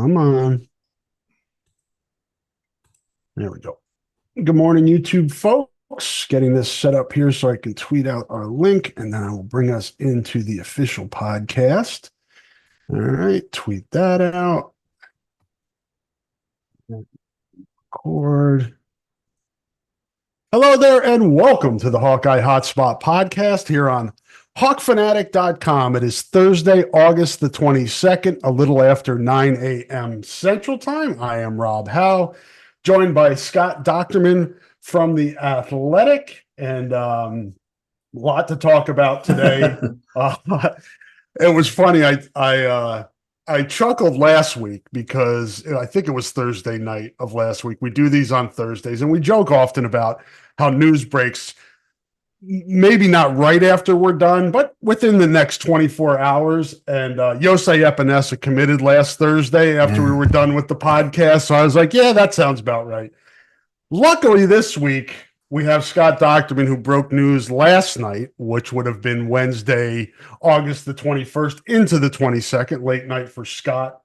Come on. There we go. Good morning, YouTube folks. Getting this set up here so I can tweet out our link, and then I will bring us into the official podcast. All right, tweet that out. Record. Hello there, and welcome to the Hawkeye Hotspot podcast here on HawkFanatic.com. It is Thursday, August the 22nd, a little after 9 a.m. Central Time. I am Rob Howe, joined by Scott Docterman from The Athletic, and a lot to talk about today. It was funny. I chuckled last week because I think it was Thursday night of last week. We do these on Thursdays, and we joke often about how news breaks maybe not right after we're done, but within the next 24 hours. And Yose Epenesa committed last Thursday after we were done with the podcast. So I was like, yeah, that sounds about right. Luckily, this week, we have Scott Docterman, who broke news last night, which would have been Wednesday, August the 21st into the 22nd, late night for Scott,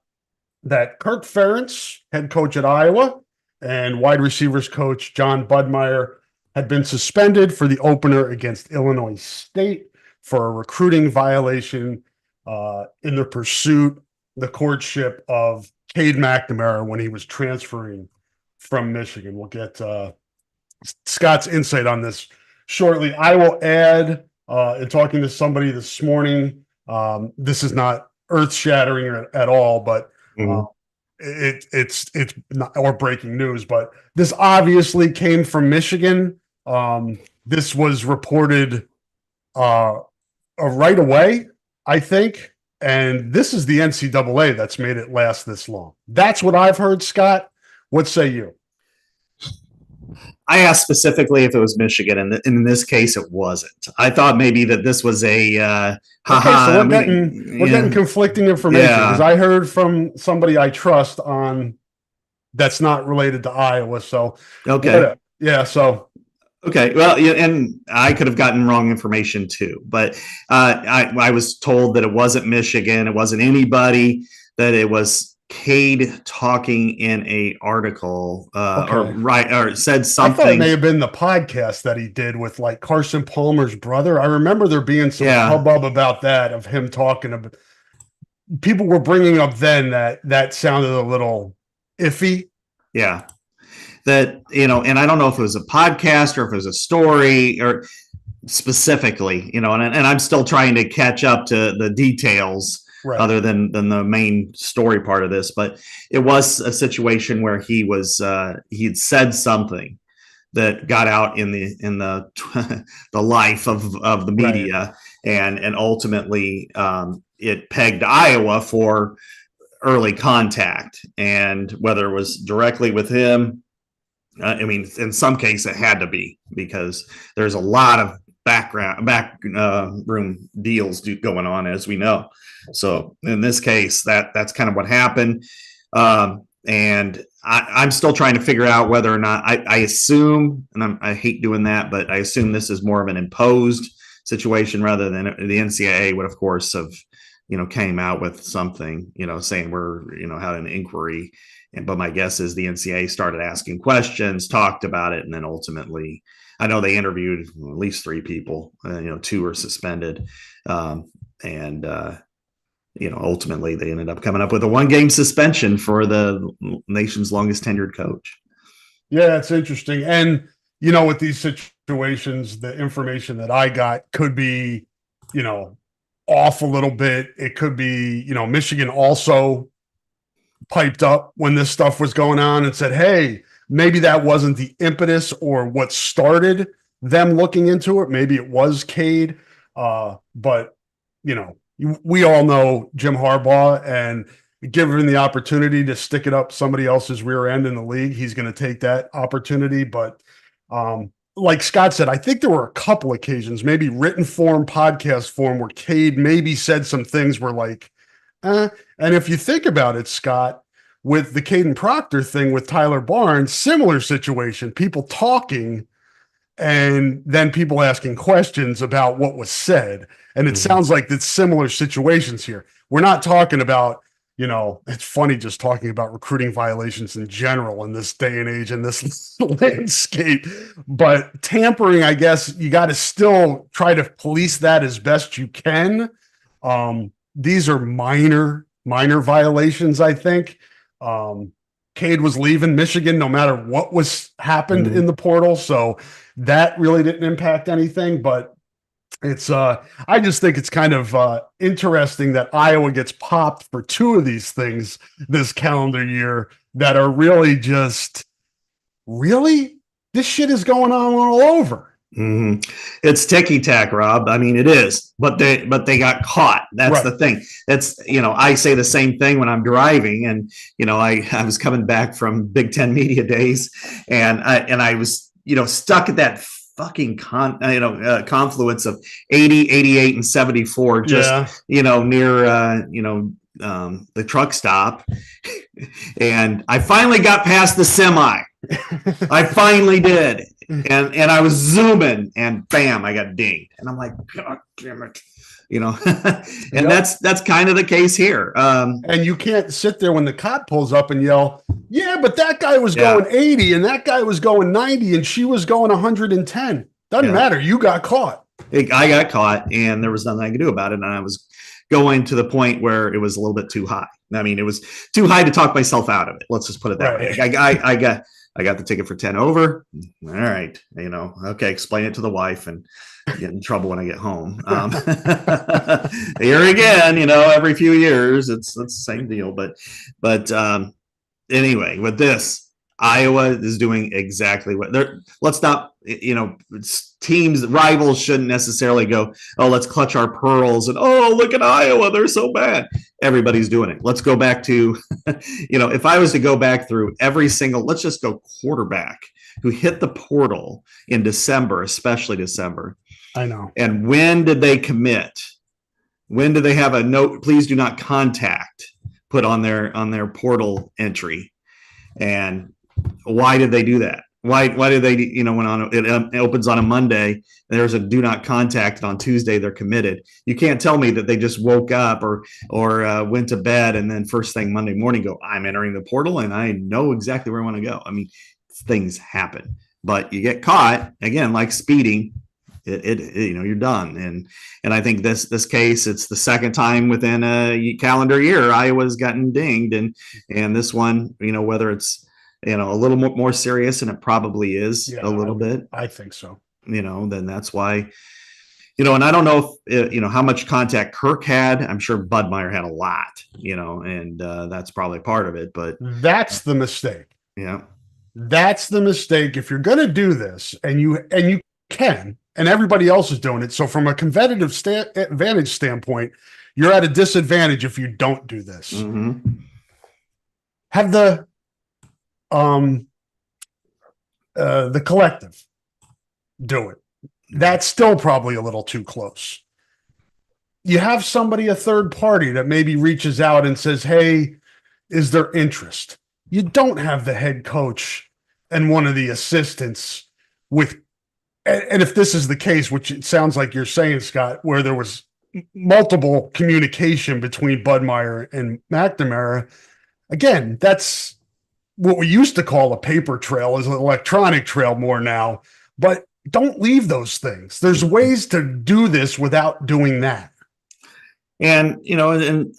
that Kirk Ferentz, head coach at Iowa, and wide receivers coach John Budmeyer had been suspended for the opener against Illinois State for a recruiting violation in the pursuit, the courtship of Cade McNamara when he was transferring from Michigan. We'll get Scott's insight on this shortly. I will add, in talking to somebody this morning, this is not earth-shattering at all, but it's not or breaking news, but this obviously came from Michigan. This was reported right away, I think, and this is the NCAA that's made it last this long. That's what I've heard, Scott. What say you? I asked specifically if it was Michigan, and in this case, it wasn't. I thought maybe that this was a so we're getting conflicting information because I heard from somebody I trust on that's not related to Iowa. So okay, okay. Well, and I could have gotten wrong information too, but I was told that it wasn't Michigan, it wasn't anybody, that it was Cade talking in a article or said something. I thought it may have been the podcast that he did with like Carson Palmer's brother. I remember there being some hubbub about that, of him talking about. People were bringing up then that sounded a little iffy. Yeah, that and I don't know if it was a podcast or if it was a story or specifically, and I'm still trying to catch up to the details. Right. Other than the main story part of this, but it was a situation where he had said something that got out in the the life of the media, right. and ultimately it pegged Iowa for early contact, and whether it was directly with him, I mean, in some case it had to be, because there's a lot of backroom deals going on, as we know. So in this case, that's kind of what happened. And I'm still trying to figure out whether or not I assume, and I hate doing that, but I assume this is more of an imposed situation rather than the NCAA would, of course, have, came out with something, saying we're, had an inquiry. But my guess is the NCAA started asking questions, talked about it, and then ultimately, I know they interviewed at least 3 people, 2 were suspended. Ultimately they ended up coming up with a 1-game suspension for the nation's longest tenured coach. Yeah, it's interesting. And, with these situations, the information that I got could be, off a little bit. It could be, Michigan also piped up when this stuff was going on and said, hey, maybe that wasn't the impetus or what started them looking into it. Maybe it was Cade. But, we all know Jim Harbaugh, and given the opportunity to stick it up somebody else's rear end in the league, he's going to take that opportunity. But like Scott said, I think there were a couple occasions, maybe written form, podcast form, where Cade maybe said some things were like, and if you think about it, Scott, with the Caden Proctor thing with Tyler Barnes, similar situation, people talking and then people asking questions about what was said. And it sounds like it's similar situations here. We're not talking about, it's funny just talking about recruiting violations in general in this day and age in this landscape. But tampering, I guess you got to still try to police that as best you can. These are minor violations, I think. Cade was leaving Michigan no matter what was happened in the portal, so that really didn't impact anything. But it's I just think it's kind of interesting that Iowa gets popped for two of these things this calendar year that are really just this shit is going on all over. It's ticky tack, Rob. I mean, it is, but they got caught. That's the thing. That's, I say the same thing when I'm driving, and I was coming back from Big Ten media days, and I was stuck at that fucking confluence of 80, 88, and 74, just near the truck stop, and I finally got past the semi. I finally did, and I was zooming, and bam, I got dinged, and I'm like, God damn it, and that's kind of the case here. And you can't sit there when the cop pulls up and yell, yeah, but that guy was going 80 and that guy was going 90 and she was going 110. Doesn't matter. You got caught. I got caught, and there was nothing I could do about it. And I was going to the point where it was a little bit too high. I mean, it was too high to talk myself out of it. Let's just put it that way. I got the ticket for 10 over. All right. Okay. Explain it to the wife and get in trouble when I get home. Here again, every few years, it's the same deal. But anyway, with this, Iowa is doing exactly what let's not, teams, rivals shouldn't necessarily go, oh, let's clutch our pearls and, oh, look at Iowa, they're so bad. Everybody's doing it. Let's go back to, if I was to go back through every single, let's just go quarterback who hit the portal in December, especially December. I know. And when did they commit? When did they have a note, please do not contact, put on their portal entry? And why did they do that? Why did they, when it opens on a Monday, there's a do not contact, and on Tuesday they're committed. You can't tell me that they just woke up or went to bed and then first thing Monday morning go, I'm entering the portal and I know exactly where I want to go. I mean, things happen, but you get caught again, like speeding. You're done. And I think this case, it's the second time within a calendar year Iowa's gotten dinged, and this one, whether it's a little more serious, and it probably is a little bit. I think so. Then that's why, and I don't know if, how much contact Kirk had. I'm sure Budmeyer had a lot, and that's probably part of it. But that's the mistake. Yeah, that's the mistake. If you're going to do this, and you can, and everybody else is doing it, so from a competitive advantage standpoint, you're at a disadvantage if you don't do this. Have the collective do it. That's still probably a little too close. You have somebody, a third party, that maybe reaches out and says, hey, is there interest? You don't have the head coach and one of the assistants and if this is the case, which it sounds like you're saying, Scott, where there was multiple communication between Budmeyer and McNamara, again, that's what we used to call a paper trail, is an electronic trail more now. But don't leave those things. There's ways to do this without doing that. And,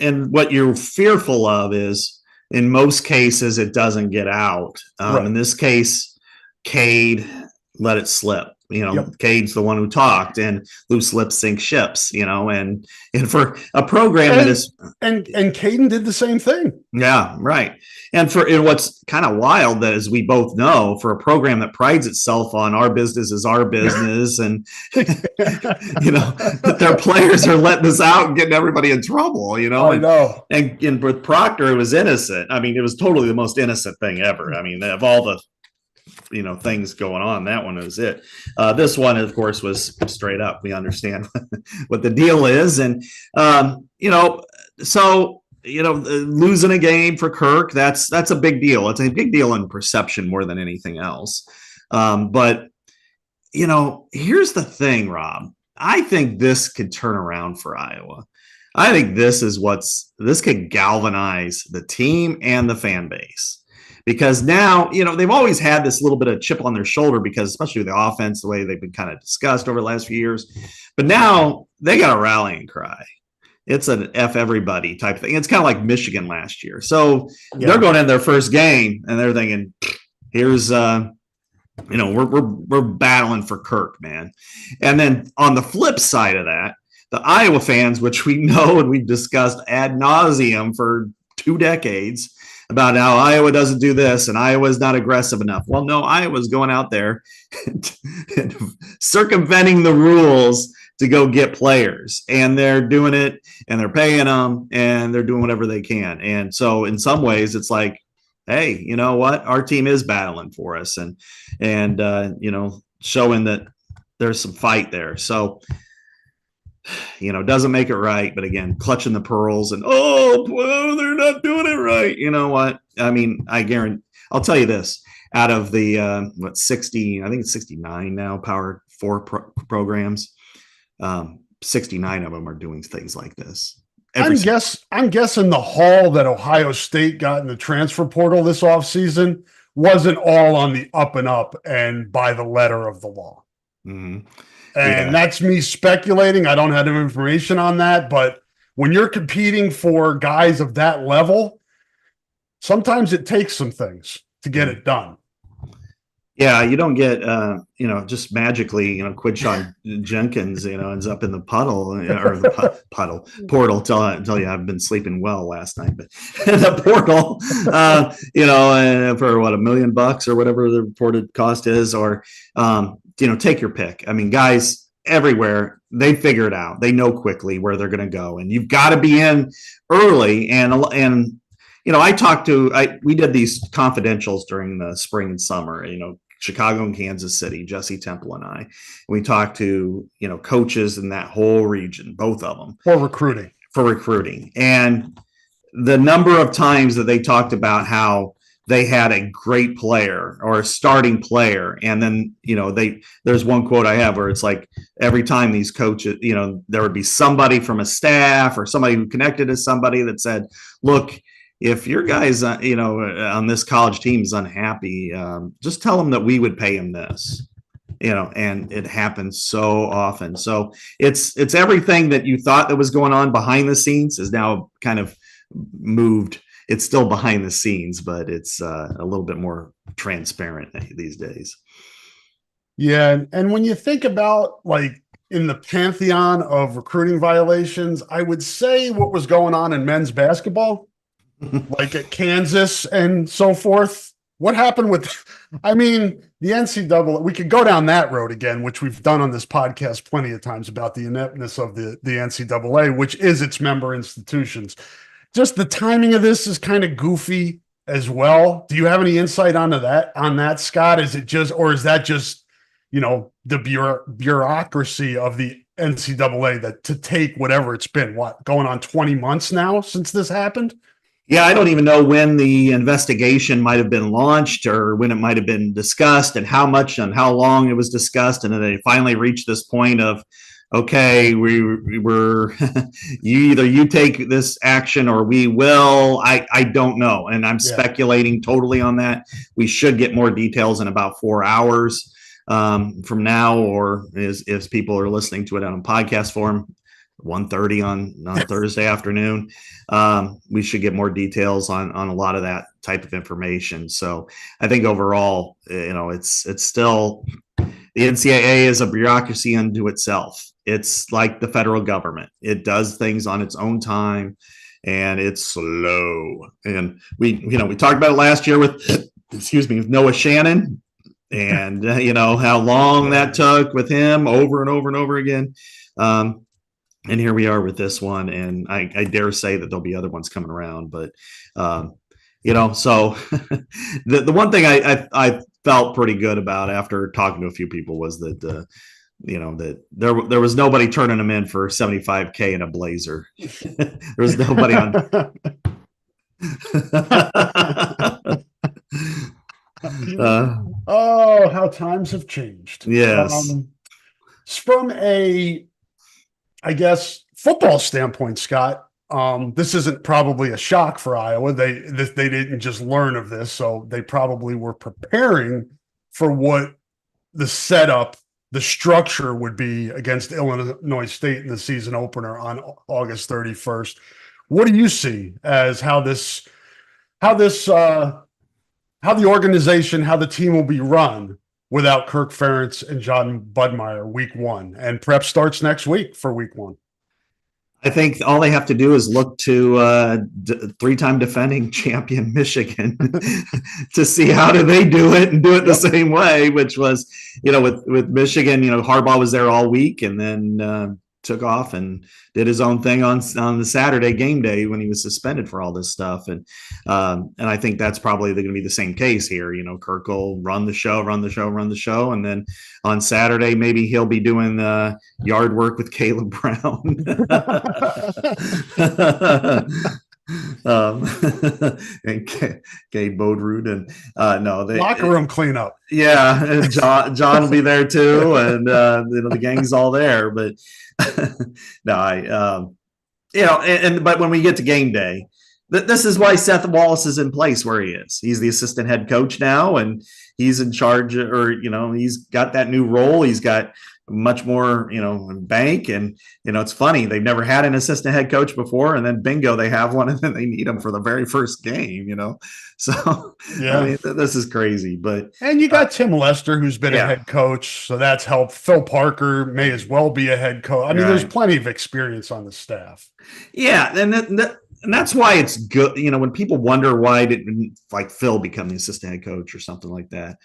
and what you're fearful of is, in most cases, it doesn't get out. In this case, Cade let it slip. Cade's the one who talked, and loose lips sink ships, and for a program that is, and Caden did the same thing. Yeah, right. And what's kind of wild, that, as we both know, for a program that prides itself on our business is our business, and that their players are letting us out and getting everybody in trouble, I know. And with Proctor, it was innocent. I mean, it was totally the most innocent thing ever. I mean, of all the things going on, that one was it. This one, of course, was straight up. We understand what the deal is, and losing a game for Kirk, that's a big deal. It's a big deal in perception more than anything else. But here's the thing, Rob. I think this could turn around for Iowa. I think this could galvanize the team and the fan base, because now, they've always had this little bit of chip on their shoulder, because especially with the offense, the way they've been kind of discussed over the last few years, but now they got a rallying cry. It's an F everybody type thing. It's kind of like Michigan last year. So they're going in their first game and they're thinking, here's, we're battling for Kirk, man. And then on the flip side of that, the Iowa fans, which we know and we've discussed ad nauseum for 2 decades about how Iowa doesn't do this and Iowa's not aggressive enough. Well, no, Iowa's going out there and circumventing the rules to go get players, and they're doing it and they're paying them and they're doing whatever they can. And so in some ways it's like, hey, you know what? Our team is battling for us and showing that there's some fight there. So, doesn't make it right. But again, clutching the pearls and, they're not doing it right. You know what? I mean, I guarantee, I'll tell you this, out of the, 60, I think it's 69 now, Power 4 programs, 69 of them are doing things like this. I'm guessing the haul that Ohio State got in the transfer portal this offseason wasn't all on the up and up and by the letter of the law. Mm-hmm. And that's me speculating. I don't have any information on that, but when you're competing for guys of that level, sometimes it takes some things to get it done. Yeah, you don't get, just magically, Quidshawn Jenkins, ends up in the puddle or the portal until you have been sleeping well last night. But the portal, for what, $1 million or whatever the reported cost is, or, take your pick. I mean, guys everywhere, they figure it out. They know quickly where they're going to go, and you've got to be in early. And we did these confidentials during the spring and summer, Chicago and Kansas City, Jesse Temple and I. We talked to, coaches in that whole region, both of them. For recruiting. And the number of times that they talked about how they had a great player or a starting player. And then, there's one quote I have where it's like every time these coaches, there would be somebody from a staff or somebody who connected to somebody that said, look, if your guys, on this college team is unhappy, just tell them that we would pay him this, and it happens so often. So it's everything that you thought that was going on behind the scenes is now kind of moved. It's still behind the scenes, but it's a little bit more transparent these days. Yeah. And when you think about like in the pantheon of recruiting violations, I would say what was going on in men's basketball, like at Kansas and so forth. What happened with, the NCAA, we could go down that road again, which we've done on this podcast plenty of times about the ineptness of the NCAA, which is its member institutions. Just the timing of this is kind of goofy as well. Do you have any insight on that, Scott? Is it just, or is that just, the bureaucracy of the NCAA that to take whatever it's been, going on 20 months now since this happened? Yeah, I don't even know when the investigation might have been launched or when it might have been discussed and how much and how long it was discussed. And then they finally reached this point of, okay, you take this action or we will. I don't know. And I'm speculating totally on that. We should get more details in about 4 hours from now, or as people are listening to it on a podcast form, 1:30 on Thursday afternoon. We should get more details on a lot of that type of information. So I think overall, it's still, the NCAA is a bureaucracy unto itself. It's like the federal government. It does things on its own time and it's slow. And we talked about it last year with Noah Shannon and how long that took with him over and over and over again. And here we are with this one, and I dare say that there'll be other ones coming around. But so the one thing I felt pretty good about after talking to a few people was that that there was nobody turning them in for $75K in a Blazer. There was nobody on. How times have changed. Yes. From I guess football standpoint, Scott, this isn't probably a shock for Iowa. They didn't just learn of this, so they probably were preparing for what the setup, the structure would be against Illinois State in the season opener on August 31st. What do you see as how the organization, how the team will be run without Kirk Ferentz and John Budmeyer week one? And prep starts next week for week one. I think all they have to do is look to three-time defending champion Michigan to see how do they do it and do it the same way, which was, with Michigan, Harbaugh was there all week and then took off and did his own thing on the Saturday game day when he was suspended for all this stuff. And I think that's probably going to be the same case here. Kirk will run the show. And then on Saturday, maybe he'll be doing yard work with Caleb Brown. And Gabe Bodrud and locker room cleanup. Yeah, and John will be there too, and the gang's all there. But but when we get to game day, this is why Seth Wallace is in place where he is. He's the assistant head coach now, and he's in charge, he's got that new role. He's got much more, bank. And, it's funny. They've never had an assistant head coach before. And then bingo, they have one and then they need him for the very first game, So, yeah, I mean, this is crazy. And you got Tim Lester, who's been a head coach. So that's helped. Phil Parker may as well be a head coach. I mean, there's plenty of experience on the staff. Yeah. And that's why it's good. When people wonder why didn't Phil become the assistant head coach or something like that.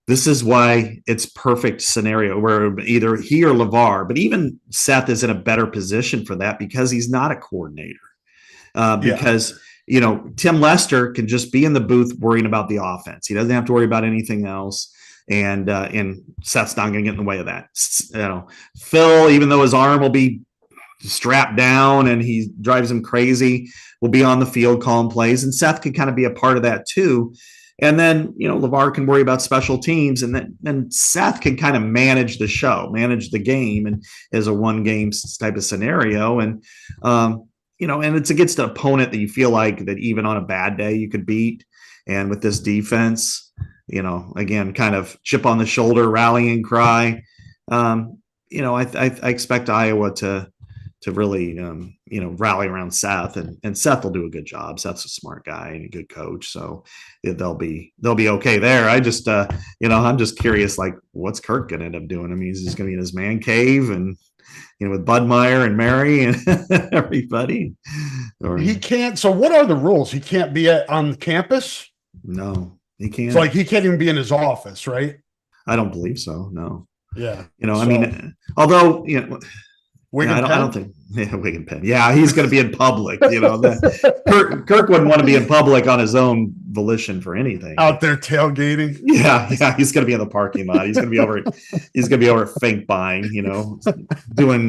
This is why it's perfect scenario where either he or LeVar, but even Seth is in a better position for that because he's not a coordinator. Because Tim Lester can just be in the booth worrying about the offense. He doesn't have to worry about anything else. And Seth's not going to get in the way of that. Phil, even though his arm will be strapped down and he drives him crazy, will be on the field calling plays. And Seth could kind of be a part of that too. And then, LeVar can worry about special teams, and then Seth can kind of manage the show, manage the game, and as a one game type of scenario. And, and it's against an opponent that you feel like that even on a bad day you could beat. And with this defense, again, kind of chip on the shoulder, rallying cry. I expect Iowa to really, rally around Seth, and Seth will do a good job. Seth's a smart guy and a good coach, so they'll be okay there. I just, I'm just curious, what's Kirk going to end up doing? I mean, he's just going to be in his man cave and, with Budmeyer and Mary and everybody. He can't. So what are the rules? He can't be on campus? No, he can't. So he can't even be in his office, right? I don't believe so. No. Yeah. I mean, although, I don't think Wig Penn. Yeah, he's going to be in public. Kirk wouldn't want to be in public on his own volition for anything. Out there tailgating. Yeah, he's going to be in the parking lot. He's going to be over. He's going to be over at Fink buying, doing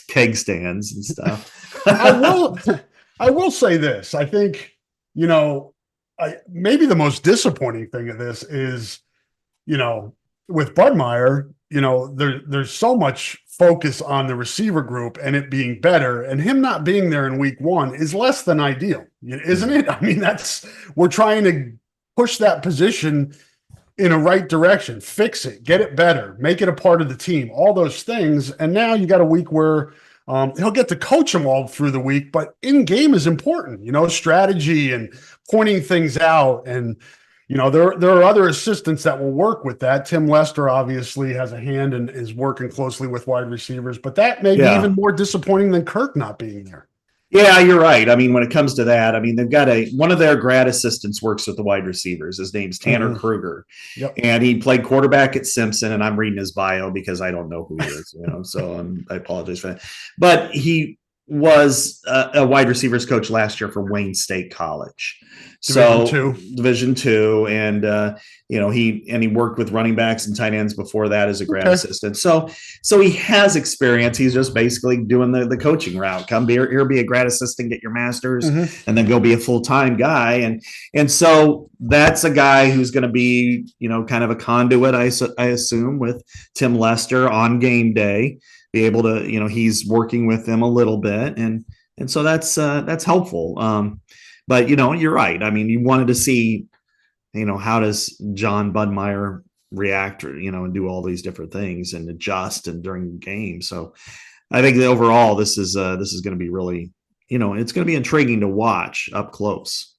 keg stands and stuff. I will say this. I think maybe the most disappointing thing of this is, with Budmeyer, there's so much focus on the receiver group and it being better, and him not being there in week one is less than ideal, isn't it? I mean, we're trying to push that position in a right direction, fix it, get it better, make it a part of the team, all those things. And now you got a week where he'll get to coach them all through the week, but in game is important, strategy and pointing things out. And there are other assistants that will work with that. Tim Lester obviously has a hand and is working closely with wide receivers, but that may be even more disappointing than Kirk not being there. Yeah, you're right. I mean, when it comes to that, I mean, they've got one of their grad assistants works with the wide receivers. His name's Tanner Kruger. Yep. And he played quarterback at Simpson, and I'm reading his bio because I don't know who he is, so I apologize for that. But he was a wide receivers coach last year for Wayne State College. Division two, and he worked with running backs and tight ends before that as a grad assistant. So he has experience. He's just basically doing the coaching route. Come here, be a grad assistant, get your master's, and then go be a full-time guy. And so that's a guy who's going to be, kind of a conduit, I assume, with Tim Lester on game day, be able to, he's working with them a little bit. And so that's helpful. But, you're right. I mean, you wanted to see, how does John Budmeyer react, and do all these different things and adjust and during the game. So I think that overall, this is going to be really, it's going to be intriguing to watch up close.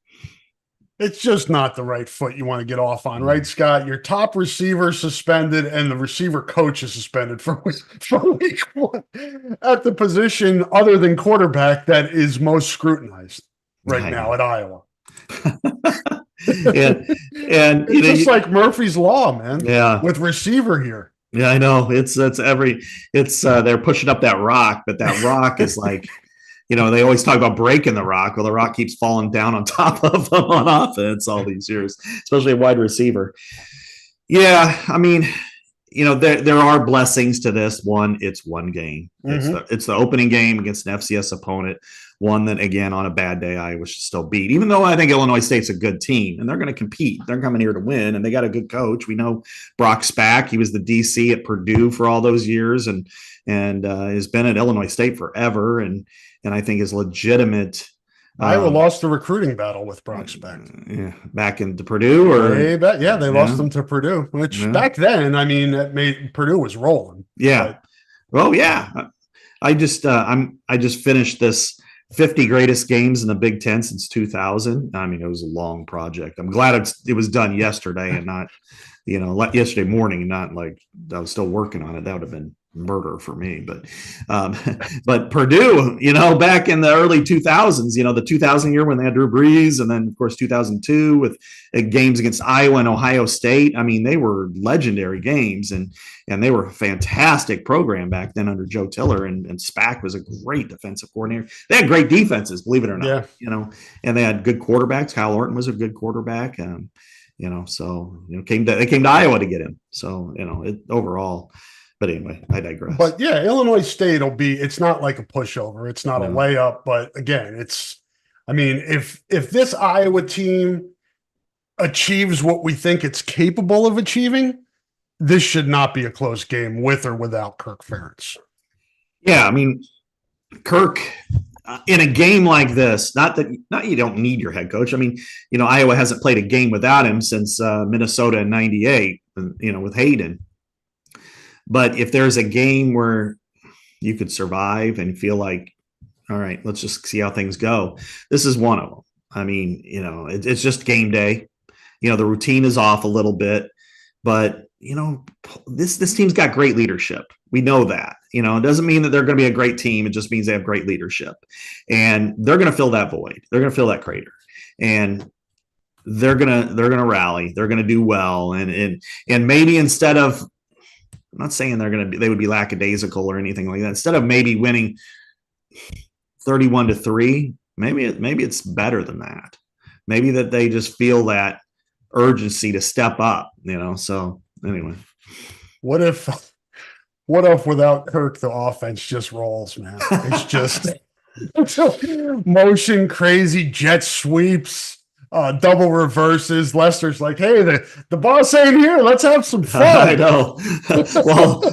It's just not the right foot you want to get off on, right, Scott? Your top receiver suspended and the receiver coach is suspended for week one at the position other than quarterback that is most scrutinized right now at Iowa. and it's just like Murphy's Law, man. Yeah, with receiver here. Yeah, I know. They're pushing up that rock, but that rock is like, they always talk about breaking the rock. Well, the rock keeps falling down on top of them on offense all these years, especially a wide receiver. Yeah, I mean, there are blessings to this. One, it's one game. It's the opening game against an FCS opponent. One that, again, on a bad day, Iowa should still beat. Even though I think Illinois State's a good team, and they're going to compete. They're coming here to win, and they got a good coach. We know Brock Spack. He was the DC at Purdue for all those years, and has been at Illinois State forever, and I think is legitimate. Iowa lost the recruiting battle with Brock Spack. Yeah, back into Purdue, or they lost them to Purdue. Which back then, I mean, that made Purdue was rolling. Yeah. Well, yeah. I just finished this 50 greatest games in the Big Ten since 2000. I mean, it was a long project. I'm glad it was done yesterday and not, yesterday morning, not like I was still working on it. That would have been murder for me. But Purdue, back in the early 2000s, the 2000 year when they had Drew Brees, and then of course 2002 with games against Iowa and Ohio State. I mean, they were legendary games, and they were a fantastic program back then under Joe Tiller, and Spack was a great defensive coordinator. They had great defenses, believe it or not. And they had good quarterbacks. Kyle Orton was a good quarterback. So they came to Iowa to get him. So overall. But anyway, I digress. But yeah, Illinois State it's not like a pushover. It's not a layup. But again, if this Iowa team achieves what we think it's capable of achieving, this should not be a close game with or without Kirk Ferentz. Yeah, I mean, Kirk, in a game like this, not you don't need your head coach. I mean, Iowa hasn't played a game without him since Minnesota in '98, with Hayden. But if there's a game where you could survive and feel like, all right, let's just see how things go, this is one of them. I mean, it's just game day. The routine is off a little bit, but this team's got great leadership. We know that. It doesn't mean that they're going to be a great team. It just means they have great leadership, and they're going to fill that void. They're going to fill that crater, and they're gonna rally. They're going to do well, and maybe instead of, I'm not saying they would be lackadaisical or anything like that. Instead of maybe winning 31-3, maybe it's better than that. Maybe that they just feel that urgency to step up, So anyway, what if without Kirk the offense just rolls, man? It's just motion crazy jet sweeps. Double reverses. Lester's like, hey, the boss ain't here. Let's have some fun. I know.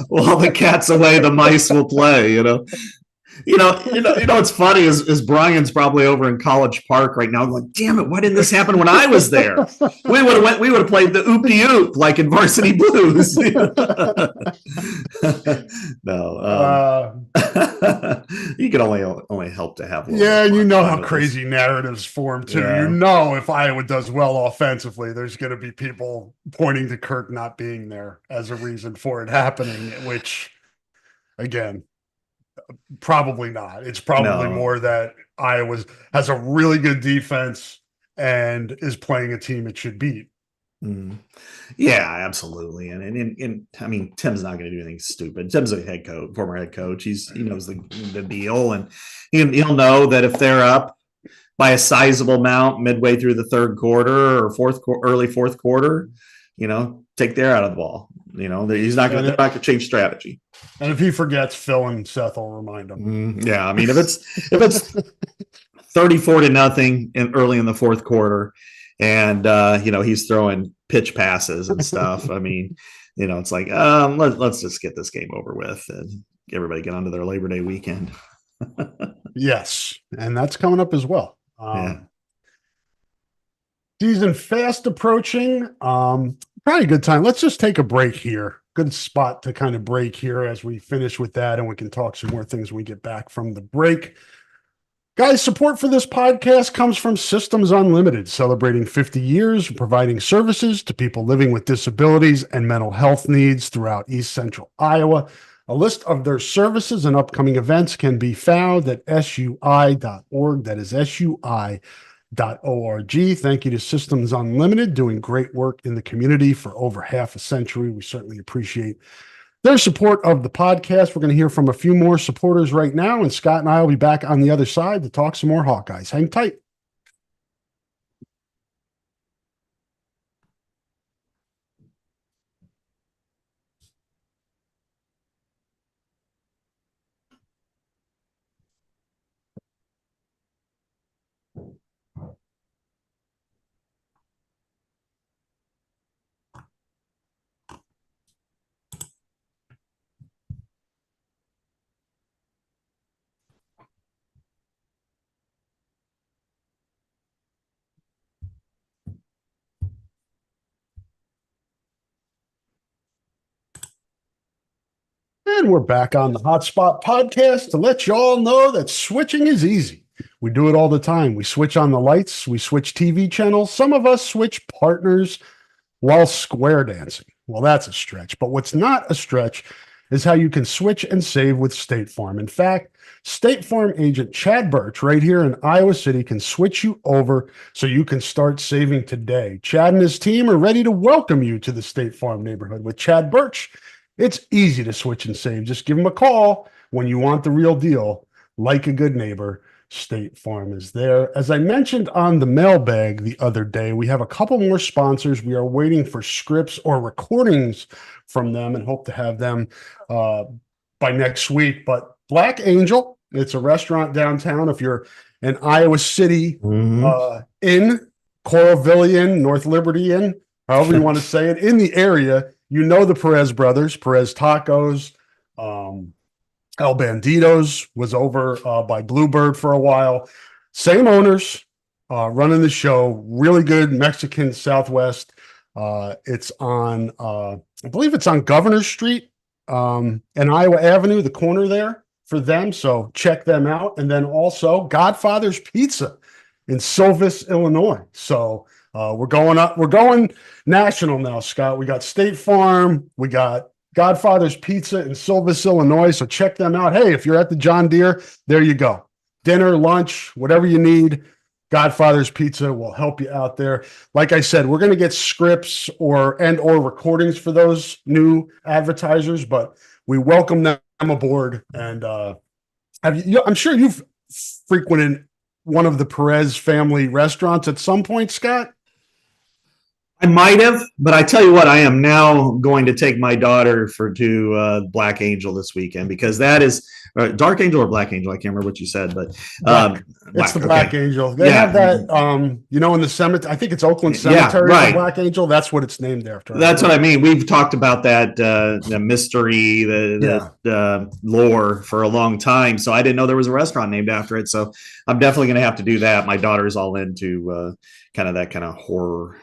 While the cat's away, the mice will play. What's funny is Brian's probably over in College Park right now. I'm like, damn it, why didn't this happen when I was there? We would have played the oop-de-oop like in Varsity Blues. No, you can only help to have. Yeah, and how crazy narratives form too. Yeah. If Iowa does well offensively, there's going to be people pointing to Kirk not being there as a reason for it happening, which, again, probably not. It's probably more that Iowa has a really good defense and is playing a team it should beat. Yeah, absolutely. And I mean, Tim's not going to do anything stupid. Tim's a former head coach. He knows the deal, and he'll know that if they're up, by a sizable amount midway through the third quarter or early fourth quarter, take their out of the ball. They're not going to change strategy. And if he forgets, Phil and Seth will remind him. Yeah, I mean, if it's 34-0 early in the fourth quarter, and he's throwing pitch passes and stuff. I mean, it's like let's just get this game over with and everybody get onto their Labor Day weekend. Yes, and that's coming up as well. Season fast approaching. Probably a good time. Let's just take a break here. Good spot to kind of break here as we finish with that, and we can talk some more things when we get back from the break. Guys, support for this podcast comes from Systems Unlimited, celebrating 50 years, providing services to people living with disabilities and mental health needs throughout East Central Iowa. A list of their services and upcoming events can be found at sui.org. That is sui.org. Thank you to Systems Unlimited, doing great work in the community for over half a century. We certainly appreciate their support of the podcast. We're going to hear from a few more supporters right now, and Scott and I will be back on the other side to talk some more Hawkeyes. Hang tight. And we're back on the Hotspot podcast to let you all know that switching is easy. We do it all the time. We switch on the lights. We switch TV channels. Some of us switch partners while square dancing. Well, that's a stretch. But what's not a stretch is how you can switch and save with State Farm. In fact, State Farm agent Chad Birch right here in Iowa City can switch you over so you can start saving today. Chad and his team are ready to welcome you to the State Farm neighborhood. With Chad Birch, it's easy to switch and save. Just give them a call when you want the real deal. Like a good neighbor, State Farm is there. As I mentioned on the mailbag the other day, we have a couple more sponsors. We are waiting for scripts or recordings from them and hope to have them by next week. But Black Angel, it's a restaurant downtown. If you're in Iowa City, in Coralvillian, North Liberty Inn, however you want to say it, in the area, you know the Perez brothers, Perez Tacos, El Banditos was over by Bluebird for a while. Same owners running the show. Really good Mexican Southwest. It's on, I believe it's on Governor Street and Iowa Avenue, the corner there for them. So check them out. And then also Godfather's Pizza in Silvis, Illinois. So we're going national now, Scott. We got State Farm, we got Godfather's Pizza in Silvis, Illinois. So check them out. Hey, if you're at the John Deere, there you go. Dinner, lunch, whatever you need, Godfather's Pizza will help you out there. Like I said, we're going to get scripts or recordings for those new advertisers, but we welcome them aboard. And I'm sure you've frequented one of the Perez family restaurants at some point, Scott? I might have, but I tell you what, I am now going to take my daughter to Black Angel this weekend, because that is Dark Angel or Black Angel. I can't remember what you said, but it's the Black Angel. They have that, in the cemetery. I think it's Oakland Cemetery. Right. Black Angel. That's what it's named after. That's what I mean. We've talked about that the mystery, the lore for a long time. So I didn't know there was a restaurant named after it. So I'm definitely going to have to do that. My daughter's all into that kind of horror,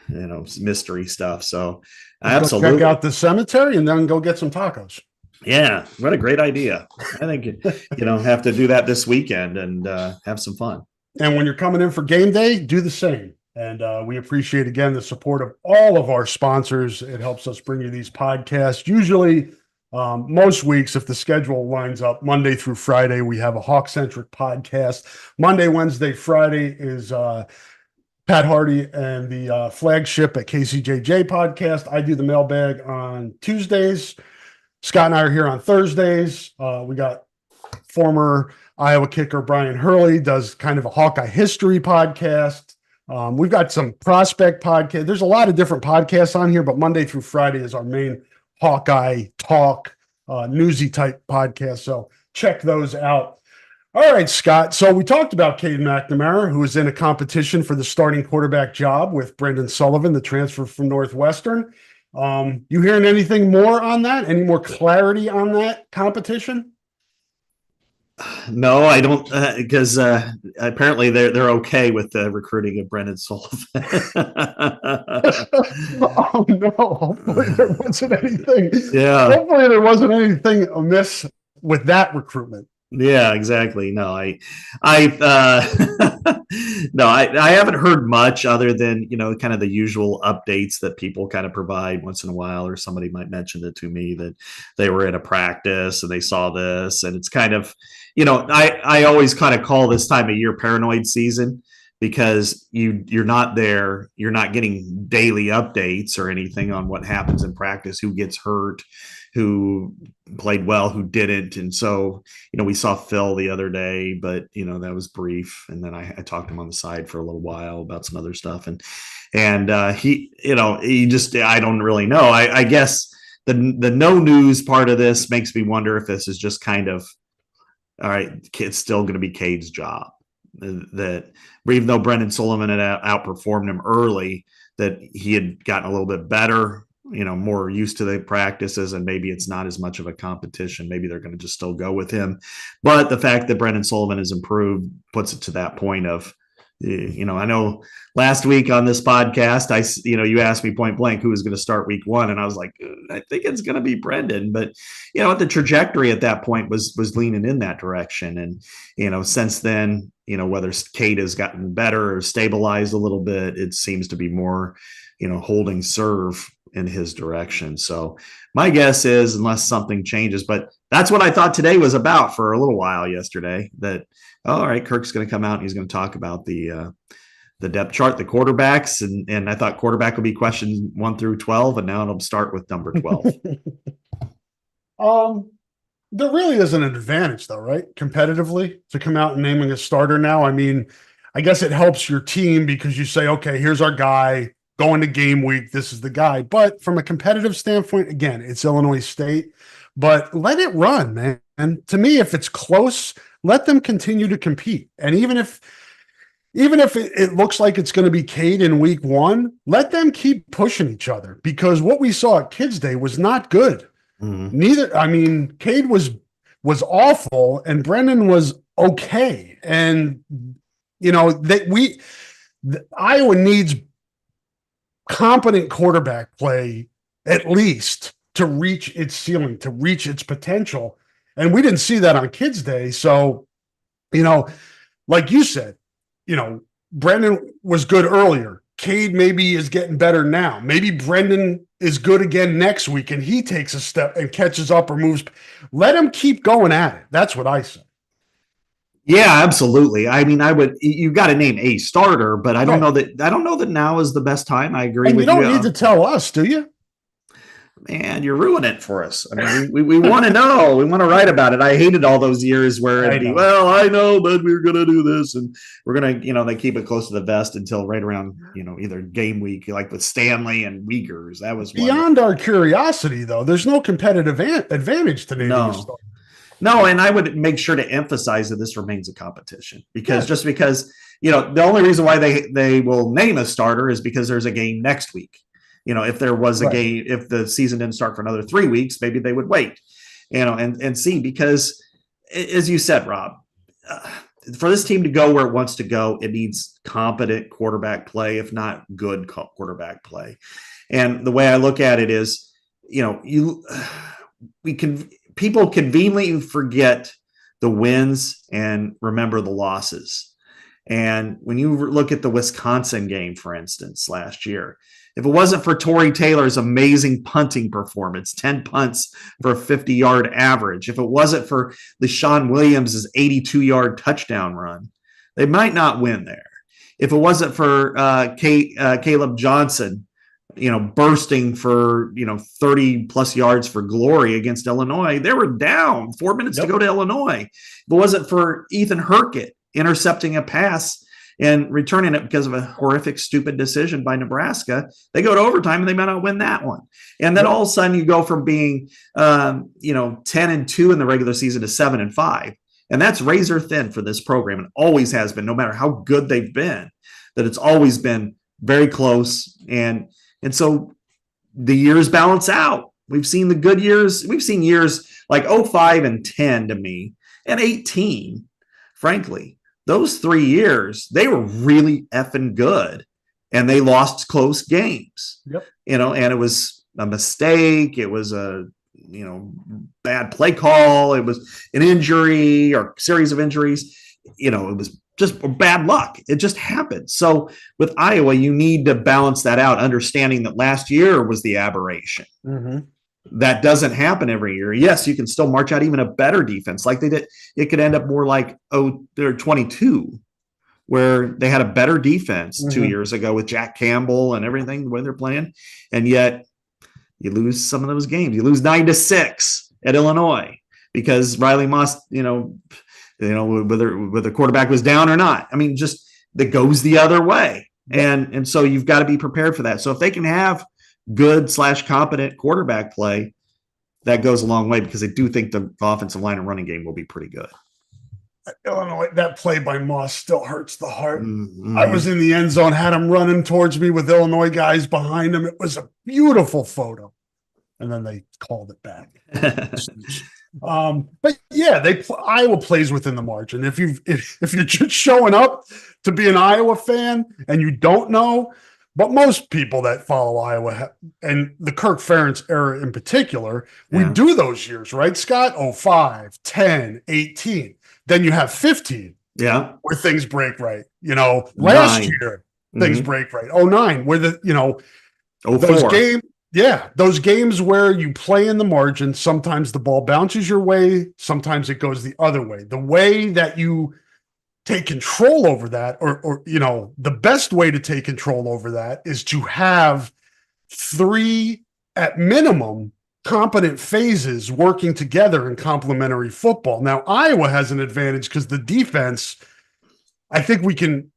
mystery stuff. So absolutely check out the cemetery and then go get some tacos. Yeah, what a great idea. I think have to do that this weekend and have some fun. And when you're coming in for game day, do the same. And we appreciate, again, the support of all of our sponsors. It helps us bring you these podcasts. Usually, most weeks, if the schedule lines up, Monday through Friday, we have a Hawk-centric podcast. Monday, Wednesday, Friday is Pat Hardy and the flagship at KCJJ podcast. I do the mailbag on Tuesdays. Scott and I are here on Thursdays. We got former Iowa kicker Brian Hurley does kind of a Hawkeye history podcast. We've got some prospect podcast. There's a lot of different podcasts on here, but Monday through Friday is our main Hawkeye talk, newsy type podcast. So check those out. All right, Scott. So we talked about Cade McNamara, who is in a competition for the starting quarterback job with Brendan Sullivan, the transfer from Northwestern. You hearing anything more on that? Any more clarity on that competition? No, I don't, because apparently they're okay with the recruiting of Brendan Sullivan. Oh no! Hopefully there wasn't anything. Yeah. Hopefully there wasn't anything amiss with that recruitment. Yeah, exactly. No, no, I haven't heard much other than, kind of the usual updates that people kind of provide once in a while, or somebody might mention it to me that they were in a practice and they saw this. And it's kind of, I always kind of call this time of year paranoid season, because you're not there, you're not getting daily updates or anything on what happens in practice, who gets hurt, who played well, who didn't. And so, we saw Phil the other day, but that was brief. And then I talked to him on the side for a little while about some other stuff. And he just, I don't really know. I guess the no news part of this makes me wonder if this is just kind of, all right, it's still going to be Cade's job. That even though Brendan Sullivan had outperformed him early, that he had gotten a little bit better, more used to the practices, and maybe it's not as much of a competition. Maybe they're going to just still go with him. But the fact that Brendan Sullivan has improved puts it to that point of, I know last week on this podcast, you asked me point blank who was going to start week one, and I was like, I think it's going to be Brendan. But the trajectory at that point was leaning in that direction, and since then, whether Cade has gotten better or stabilized a little bit, it seems to be more, holding serve in his direction. So my guess is, unless something changes, but that's what I thought today was about for a little while yesterday, that, all right, Kirk's going to come out and he's going to talk about the depth chart, the quarterbacks. And I thought quarterback would be questions 1 through 12. And now it'll start with number 12. There really isn't an advantage though, right? Competitively, to come out and naming a starter now. I mean, I guess it helps your team because you say, okay, here's our guy going to game week. This is the guy. But from a competitive standpoint, again, it's Illinois State, but let it run, man. And to me, if it's close, let them continue to compete. And even if it looks like it's going to be Cade in week one, let them keep pushing each other, because what we saw at Kids Day was not good. Mm-hmm. Cade was awful and Brendan was okay. And, Iowa needs competent quarterback play at least to reach its ceiling, to reach its potential. And we didn't see that on Kids Day. So, like you said, Brendan was good earlier. Cade maybe is getting better now. Maybe Brendan is good again next week and he takes a step and catches up or moves. Let him keep going at it. That's what I say. Yeah, absolutely. I mean, you've got to name a starter, but I don't know that now is the best time. I agree with you. You don't need to tell us, do you? Man, you're ruining it for us. I mean, we want to know. We want to write about it. I hated all those years where it'd be, well, I know, but we're going to do this. And we're going to, they keep it close to the vest until right around, either game week, like with Stanley and Uyghurs. That was beyond our curiosity, though. There's no competitive advantage to naming a starter. No, and I would make sure to emphasize that this remains a competition, because just because, the only reason why they will name a starter is because there's a game next week. If there was a game, if the season didn't start for another 3 weeks, maybe they would wait, and see, because as you said, Rob, for this team to go where it wants to go, it needs competent quarterback play, if not good quarterback play. And the way I look at it is, people conveniently forget the wins and remember the losses. And when you look at the Wisconsin game, for instance, last year, if it wasn't for Torrey Taylor's amazing punting performance, 10 punts for a 50-yard average, if it wasn't for LeSean Williams' 82-yard touchdown run, they might not win there. If it wasn't for Caleb Johnson bursting for, 30 plus yards for glory against Illinois. They were down 4 minutes to go to Illinois. If it wasn't for Ethan Hurkett intercepting a pass and returning it because of a horrific, stupid decision by Nebraska, they go to overtime and they might not win that one. And then all of a sudden you go from being, 10-2 in the regular season to 7-5. And that's razor thin for this program. And always has been, no matter how good they've been, that it's always been very close. And so the years balance out. We've seen the good years. We've seen years like 05 and 10 to me, and 18, frankly. Those 3 years, they were really effing good, and they lost close games. And it was a mistake. It was a, bad play call. It was an injury or series of injuries. It was just bad luck. It just happened. So with Iowa, you need to balance that out, understanding that last year was the aberration. That doesn't happen every year. Yes, you can still march out even a better defense like they did. It could end up more like, they're 22, where they had a better defense 2 years ago with Jack Campbell and everything, the way they're playing. And yet you lose some of those games. You lose 9-6 at Illinois because Riley Moss, whether the quarterback was down or not. I mean, just that goes the other way. And so you've got to be prepared for that. So if they can have good / competent quarterback play, that goes a long way, because I do think the offensive line and running game will be pretty good. Illinois, that play by Moss still hurts the heart. I was in the end zone, had him running towards me with Illinois guys behind him. It was a beautiful photo. And then they called it back. But yeah, Iowa plays within the margin. If you're just showing up to be an Iowa fan and you don't know, but most people that follow Iowa and the Kirk Ferentz era in particular, we do those years, right, Scott? 05, 10, 18. Then you have 15. Yeah. Where things break right. Last year, things break right. 09, where those games where you play in the margin, sometimes the ball bounces your way, sometimes it goes the other way. The way that you take control over that, or the best way to take control over that is to have 3 at minimum competent phases working together in complementary football. Now, Iowa has an advantage because the defense, I think we can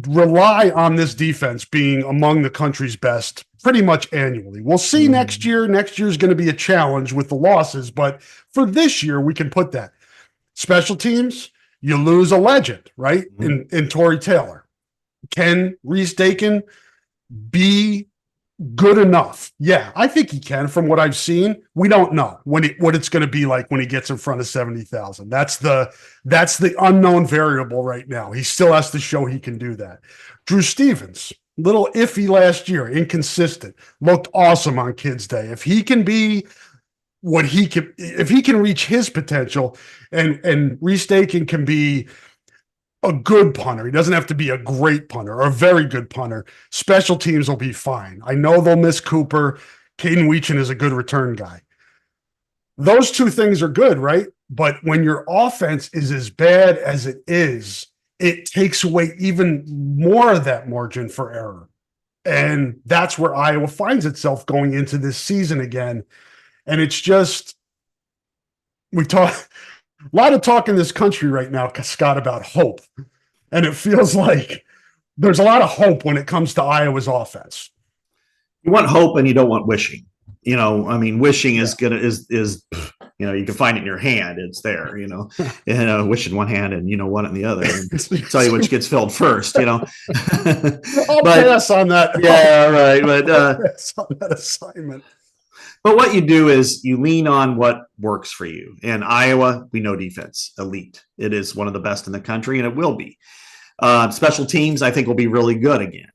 rely on this defense being among the country's best pretty much annually. We'll see next year. Next year is going to be a challenge with the losses, but for this year, we can put that. Special teams, you lose a legend, right? In Torrey Taylor. Can Reese Dakin be good enough? Yeah, I think he can. From what I've seen, we don't know what it's going to be like when he gets in front of 70,000. That's the unknown variable right now. He still has to show he can do that. Drew Stevens, little iffy last year, inconsistent, looked awesome on Kids Day. If he can be what he can, if he can reach his potential, and Reese Dakin can be a good punter. He doesn't have to be a great punter or a very good punter. Special teams will be fine. I know they'll miss Cooper. Caden Weechin is a good return guy. Those two things are good, right? But when your offense is as bad as it is, it takes away even more of that margin for error. And that's where Iowa finds itself going into this season again. And it's just, we talk a lot of talk in this country right now, Scott, about hope. And it feels like there's a lot of hope when it comes to Iowa's offense. You want hope and you don't want wishing. Wishing is you can find it in your hand. It's there, wish in one hand and one in the other. And tell you which gets filled first, I'll pass on that. Yeah, right. But pass on that assignment. But what you do is you lean on what works for you. And Iowa, we know defense, elite. It is one of the best in the country, and it will be. Special teams, I think, will be really good again.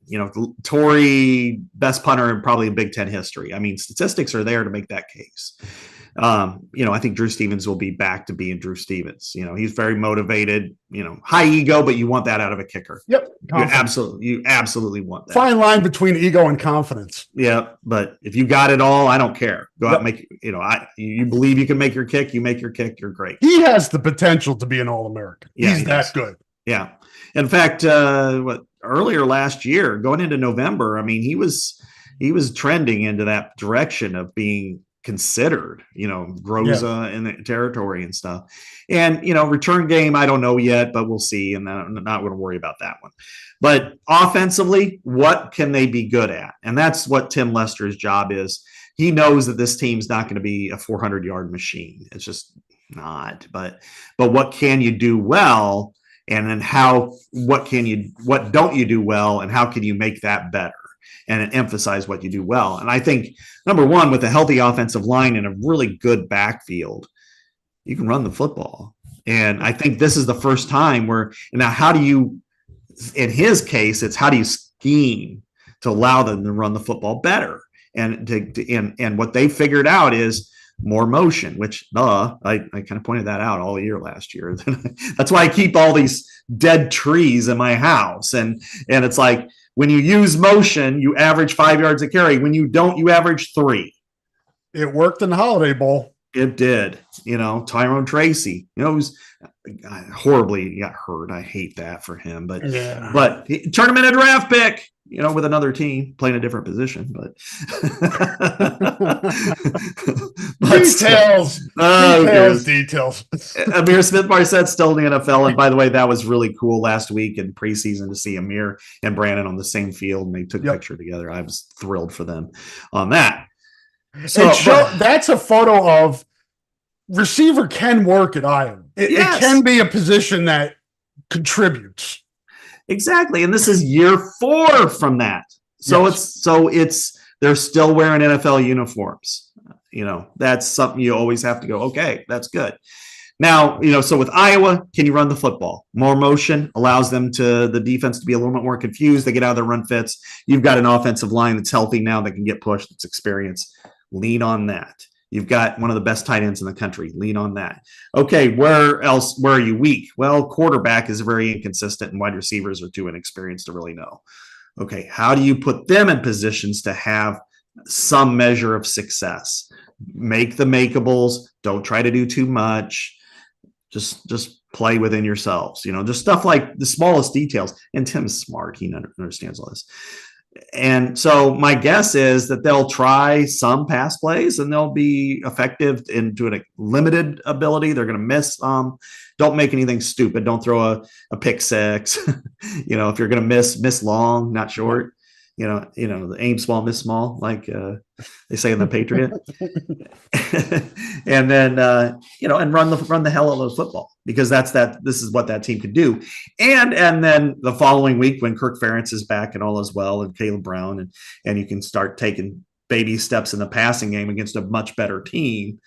Torrey, best punter in probably Big Ten history. Statistics are there to make that case. I think Drew Stevens will be back to being Drew Stevens. He's very motivated, high ego, but you want that out of a kicker. Yep. You absolutely want that. Fine line between ego and confidence. Yeah. But if you got it all, I don't care. Go out and make, you believe you can make your kick, you make your kick, you're great. He has the potential to be an All-American. Yeah, he's that good. Yeah. In fact, earlier last year, going into November, he was he was trending into that direction of being considered, Groza in the territory and stuff. And, return game, I don't know yet, but we'll see. And I'm not going to worry about that one. But offensively, what can they be good at? And that's what Tim Lester's job is. He knows that this team's not going to be a 400-yard machine. It's just not. But what can you do well? And then what don't you do well? And how can you make that better? And emphasize what you do well. And I think, number one, with a healthy offensive line and a really good backfield, you can run the football. And I think this is the first time where now how do you, in his case, it's how do you scheme to allow them to run the football better? And what they figured out is more motion, which I kind of pointed that out all year last year. That's why I keep all these dead trees in my house. And it's like, when you use motion, you average 5 yards a carry. When you don't, you average 3. It worked in the Holiday Bowl. It did. Tyrone Tracy, who's horribly got hurt. I hate that for him. But tournament and draft pick, with another team playing a different position. But details. Amir Smith-Marsette's still in the NFL. And by the way, that was really cool last week in preseason to see Amir and Brandon on the same field. And they took a picture together. I was thrilled for them on that. So that's a photo of receiver can work at Iowa. It can be a position that contributes. Exactly. And this is year 4 from that. So they're still wearing NFL uniforms. That's something you always have to go, okay, that's good. Now, so with Iowa, can you run the football? More motion allows the defense to be a little bit more confused. They get out of their run fits. You've got an offensive line that's healthy now that can get pushed, that's experienced. Lean on that. You've got one of the best tight ends in the country. Lean on that. Okay, where are you weak? Well, quarterback is very inconsistent and wide receivers are too inexperienced to really know. Okay, how do you put them in positions to have some measure of success? Make the makeables. Don't try to do too much. Just play within yourselves. Just stuff like the smallest details. And Tim's smart. He understands all this. And so my guess is that they'll try some pass plays and they'll be effective into a limited ability. They're going to miss. Don't make anything stupid. Don't throw a pick six. If you're going to miss long, not short. The aim small, miss small, like they say in the Patriot. And then and run the hell out of football, because this is what that team could do. And then the following week when Kirk Ferentz is back and all is well, and Caleb Brown, and you can start taking baby steps in the passing game against a much better team,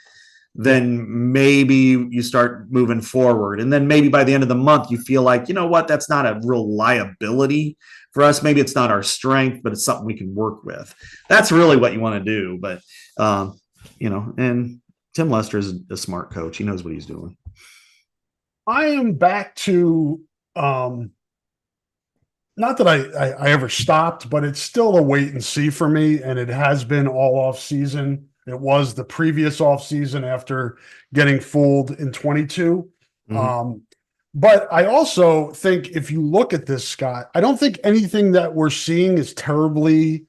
then maybe you start moving forward. And then maybe by the end of the month, you feel like, that's not a real liability for us. Maybe it's not our strength, but it's something we can work with. That's really what you want to do. But, and Tim Lester is a smart coach. He knows what he's doing. I am back to, not that I ever stopped, but it's still a wait and see for me. And it has been all off season. It was the previous off season after getting fooled in 22. Mm-hmm. But I also think if you look at this, Scott, I don't think anything that we're seeing is terribly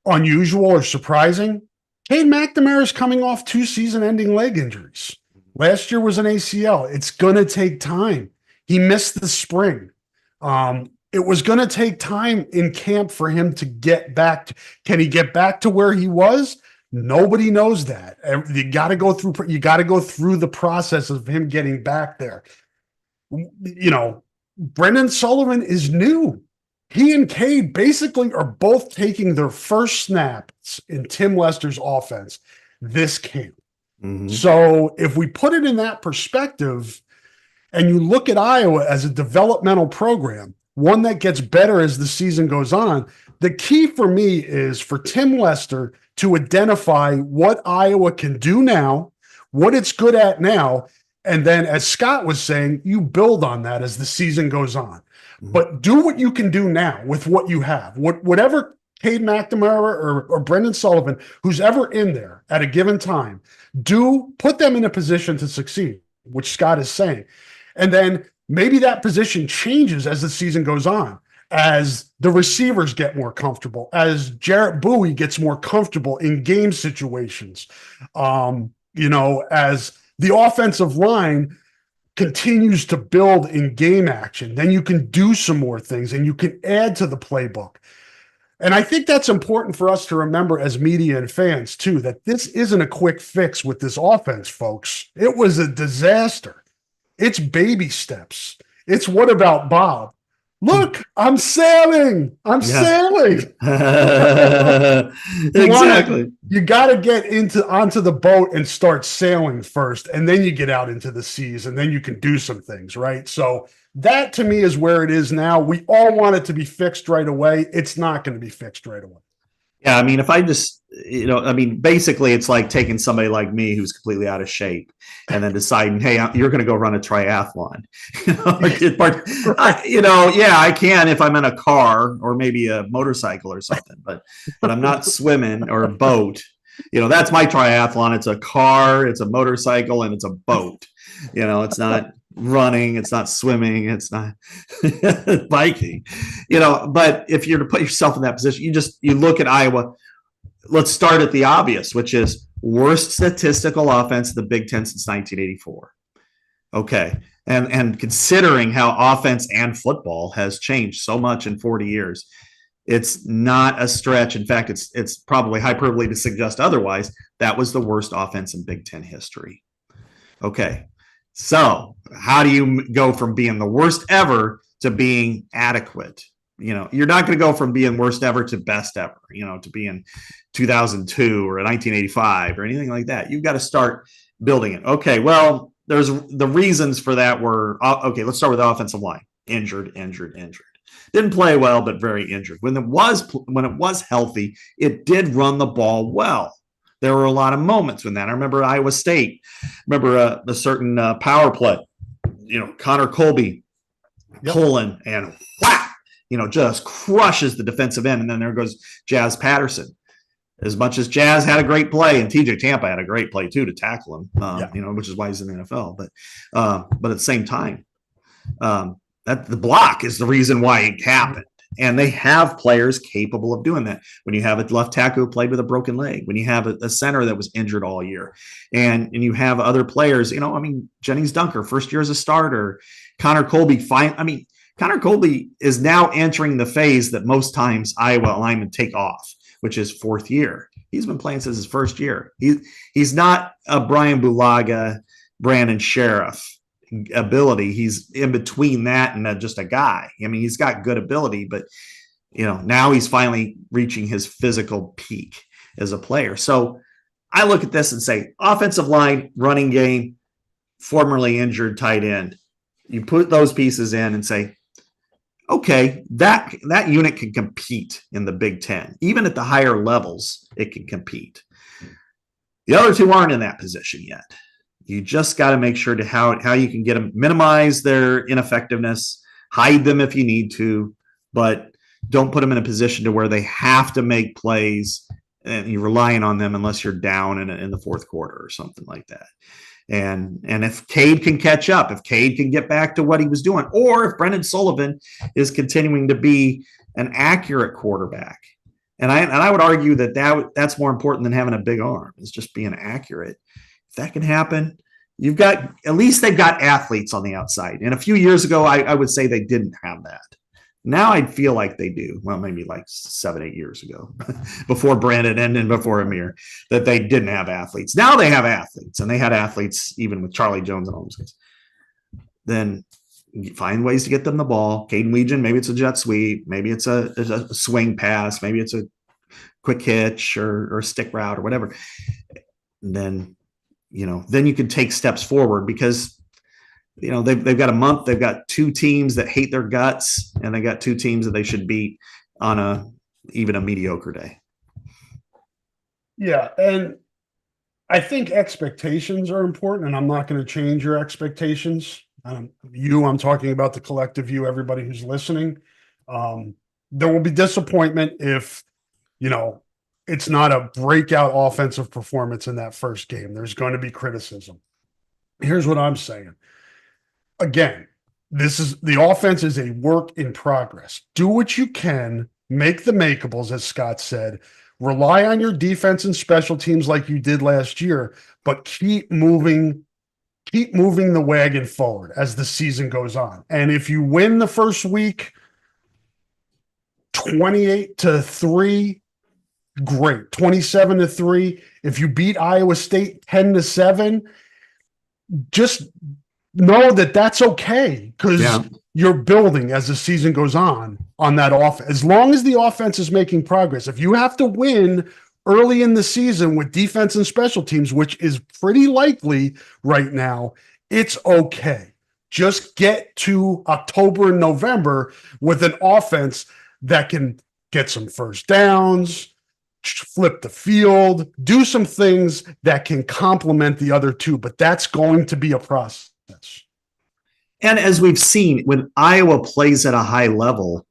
unusual or surprising. Cade McNamara is coming off 2 season-ending leg injuries. Last year was an ACL. It's going to take time. He missed the spring. It was going to take time in camp for him to get back. Can he get back to where he was? Nobody knows that. You got to go through the process of him getting back there. Brendan Sullivan is new. He and Cade basically are both taking their first snaps in Tim Lester's offense this camp. Mm-hmm. So if we put it in that perspective and you look at Iowa as a developmental program, one that gets better as the season goes on, the key for me is for Tim Lester to identify what Iowa can do now, what it's good at now, and then, as Scott was saying, you build on that as the season goes on. Mm-hmm. But do what you can do now with what you have. Whatever Cade McNamara or Brendan Sullivan, who's ever in there at a given time, put them in a position to succeed, which Scott is saying. And then maybe that position changes as the season goes on. as the receivers get more comfortable, as Jarrett Bowie gets more comfortable in game situations, as the offensive line continues to build in game action, then you can do some more things and you can add to the playbook. And I think that's important for us to remember as media and fans too, that this isn't a quick fix with this offense, folks. It was a disaster. It's baby steps. It's what about Bob? Look, I'm sailing. I'm sailing. Exactly. You got to get onto the boat and start sailing first, and then you get out into the seas, and then you can do some things, right? So that to me is where it is now. We all want it to be fixed right away. It's not going to be fixed right away. Yeah, I mean, if I just, basically it's like taking somebody like me who's completely out of shape and then deciding, hey, you're going to go run a triathlon. I can if I'm in a car or maybe a motorcycle or something, but I'm not swimming or a boat. That's my triathlon. It's a car, it's a motorcycle, and it's a boat. It's not running, it's not swimming, it's not biking, but if you're to put yourself in that position, you look at Iowa. Let's start at the obvious, which is worst statistical offense in the Big Ten since 1984. Okay. And considering how offense and football has changed so much in 40 years, it's not a stretch. In fact, it's probably hyperbole to suggest otherwise. That was the worst offense in Big Ten history. Okay. So how do you go from being the worst ever to being adequate? You're not going to go from being worst ever to best ever, to being 2002 or 1985 or anything like that. You've got to start building it. Okay, well, there's the reasons for that were, okay, let's start with the offensive line. Injured. Didn't play well, but very injured. When it was healthy, it did run the ball well. There were a lot of moments when that. I remember Iowa State. Remember a certain power play. Connor Colby pulling and whack. Just crushes the defensive end, and then there goes Jazz Patterson. As much as Jazz had a great play, and TJ Tampa had a great play too to tackle him, which is why he's in the NFL. But at the same time, that the block is the reason why it happened. And they have players capable of doing that. When you have a left tackle who played with a broken leg, when you have a center that was injured all year, and you have other players, Jennings Dunker, first year as a starter, Connor Colby, Connor Colby is now entering the phase that most times Iowa linemen take off, which is fourth year. He's been playing since his first year. He's not a Brian Bulaga, Brandon Sheriff ability. He's in between that and just a guy. He's got good ability, but now he's finally reaching his physical peak as a player. So I look at this and say, offensive line, running game, formerly injured tight end. You put those pieces in and say, okay, that unit can compete in the Big Ten. Even at the higher levels, it can compete. The other two aren't in that position yet. You just got to make sure to how you can get them, minimize their ineffectiveness, hide them if you need to, but don't put them in a position to where they have to make plays and you're relying on them unless you're down in the fourth quarter or something like that. And if Cade can catch up, if Cade can get back to what he was doing, or if Brendan Sullivan is continuing to be an accurate quarterback, and I would argue that's more important than having a big arm, is just being accurate. If that can happen, they've got athletes on the outside. And a few years ago, I would say they didn't have that. Now I feel like they do. Well, maybe like 7-8 years ago, before Brandon and then before Amir, that they didn't have athletes. Now they have athletes, and they had athletes even with Charlie Jones and all those guys. Then you find ways to get them the ball. Caden Weegan, maybe it's a jet sweep, maybe it's a swing pass, maybe it's a quick hitch or a stick route or whatever. And then you can take steps forward because they've got a month. They've got two teams that hate their guts, and they got two teams that they should beat on even a mediocre day. Yeah, and I think expectations are important, and I'm not going to change your expectations. I'm talking about the collective you, everybody who's listening. There will be disappointment if, it's not a breakout offensive performance in that first game. There's going to be criticism. Here's what I'm saying. Again, the offense is a work in progress. Do what you can, make the makeables, as Scott said. Rely on your defense and special teams like you did last year, but keep moving the wagon forward as the season goes on. And if you win the first week 28-3, great. 27-3. If you beat Iowa State 10-7, just know that that's okay, because you're building as the season goes on that offense. As long as the offense is making progress, if you have to win early in the season with defense and special teams, which is pretty likely right now, it's okay. Just get to October and November with an offense that can get some first downs, flip the field, do some things that can complement the other two, but that's going to be a process. And as we've seen, when Iowa plays at a high level,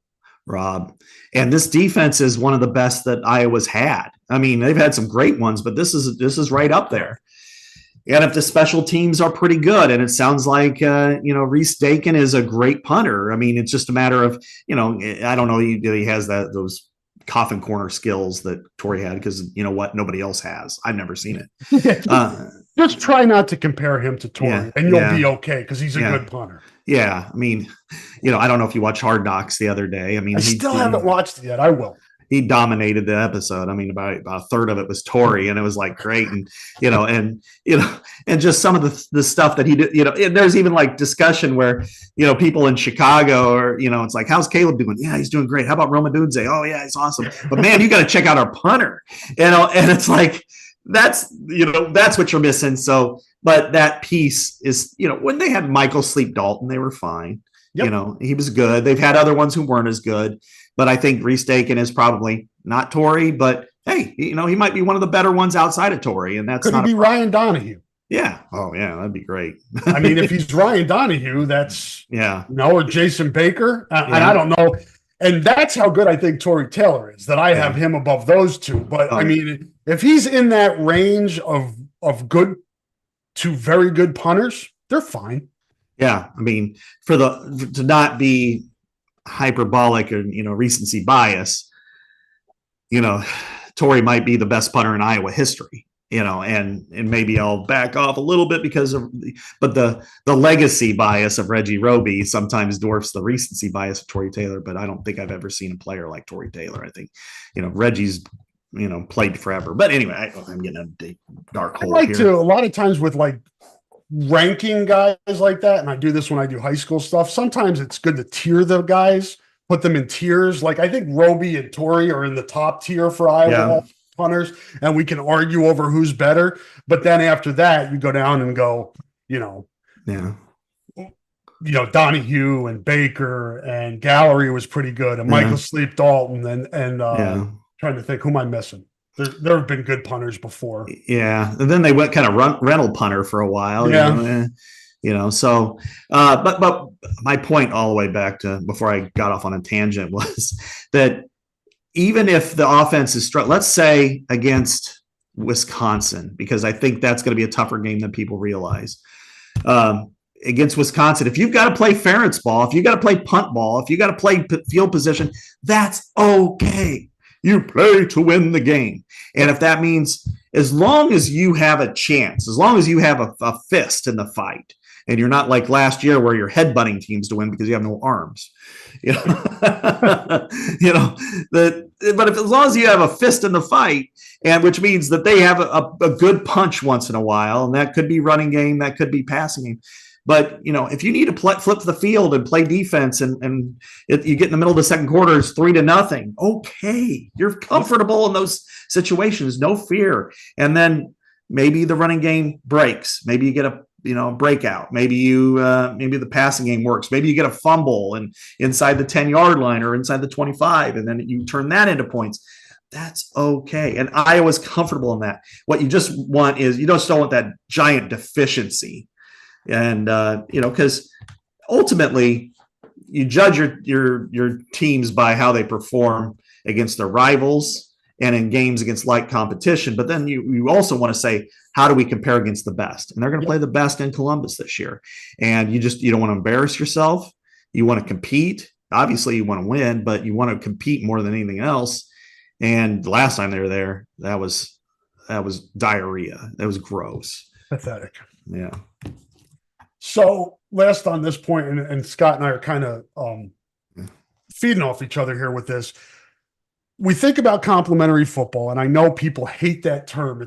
Rob, and this defense is one of the best that Iowa's had. I mean, they've had some great ones, but this is right up there. And if the special teams are pretty good, and it sounds like Reese Dakin is a great punter. I mean, it's just a matter of, I don't know, he has those coffin corner skills that Torrey had, because you know what, nobody else has. I've never seen it. Just try not to compare him to Torrey, and you'll be okay, because he's a good punter. Yeah, I mean, I don't know if you watched Hard Knocks the other day. I mean, I still haven't watched it yet. I will. He dominated the episode. I mean, about a third of it was Torrey, and it was like great, and and just some of the stuff that he did. And there's even like discussion where people in Chicago are, it's like, how's Caleb doing? Yeah, he's doing great. How about Roma Dunze? Oh yeah, he's awesome. But man, you got to check out our punter. And it's like that's what you're missing. So, but that piece is when they had Michael Sleep Dalton, they were fine. Yep. He was good. They've had other ones who weren't as good. But I think Reese Dakin is probably not Torrey, but hey, he might be one of the better ones outside of Torrey, and that's could he be Ryan Donahue? Yeah. Oh yeah, that'd be great. I mean, if he's Ryan Donahue, that's or Jason Baker, and I don't know, and that's how good I think Torrey Taylor is. That I have him above those two. But I mean, if he's in that range of good to very good punters, they're fine. Yeah, I mean, to not be hyperbolic and recency bias, Torrey might be the best punter in Iowa history, and maybe I'll back off a little bit but the legacy bias of Reggie Roby sometimes dwarfs the recency bias of Torrey Taylor. But I don't think I've ever seen a player like Torrey Taylor. I think Reggie's played forever. But anyway, I'm getting a deep dark hole here. To a lot of times with like ranking guys like that, and I do this when I do high school stuff, sometimes it's good to tier the guys, put them in tiers. Like I think Roby and Torrey are in the top tier for Iowa punters, and we can argue over who's better. But then after that, you go down and go, Donahue and Baker and Gallery was pretty good, and Michael Sleep Dalton and trying to think, who am I missing? There have been good punters before. Yeah. And then they went kind of rental punter for a while. So, but my point all the way back to before I got off on a tangent was that even if the offense is let's say against Wisconsin, because I think that's going to be a tougher game than people realize. Against Wisconsin, if you've got to play ferrets ball, if you got to play punt ball, if you got to play field position, that's okay. You play to win the game. And if that means as long as you have a chance, as long as you have a fist in the fight, and you're not like last year where you're headbutting teams to win because you have no arms, but as long as you have a fist in the fight, and which means that they have a good punch once in a while, and that could be running game, that could be passing game. But, if you need to flip the field and play defense and you get in the middle of the second quarter, it's 3-0. Okay. You're comfortable in those situations. No fear. And then maybe the running game breaks. Maybe you get a breakout. Maybe maybe the passing game works. Maybe you get a fumble and inside the 10-yard line or inside the 25, and then you turn that into points. That's okay. And Iowa's comfortable in that. What you just want is you just don't want that giant deficiency. And because ultimately you judge your teams by how they perform against their rivals and in games against light competition. But then you also want to say, how do we compare against the best? And they're going to play the best in Columbus this year. And you don't want to embarrass yourself. You want to compete. Obviously, you want to win, but you want to compete more than anything else. And the last time they were there, that was diarrhea. That was gross. Pathetic. Yeah. So last on this point, and Scott and I are kind of feeding off each other here with this. We think about complementary football, and I know people hate that term.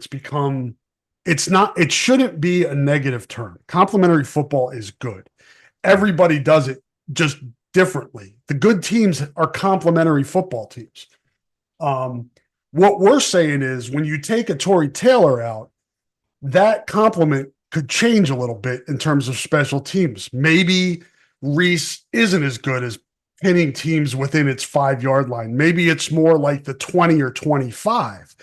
It shouldn't be a negative term. Complementary football is good. Everybody does it just differently. The good teams are complementary football teams. What we're saying is when you take a Tory Taylor out, that complement could change a little bit in terms of special teams. Maybe Reese isn't as good as pinning teams within its 5-yard line. Maybe it's more like the 20 or 25.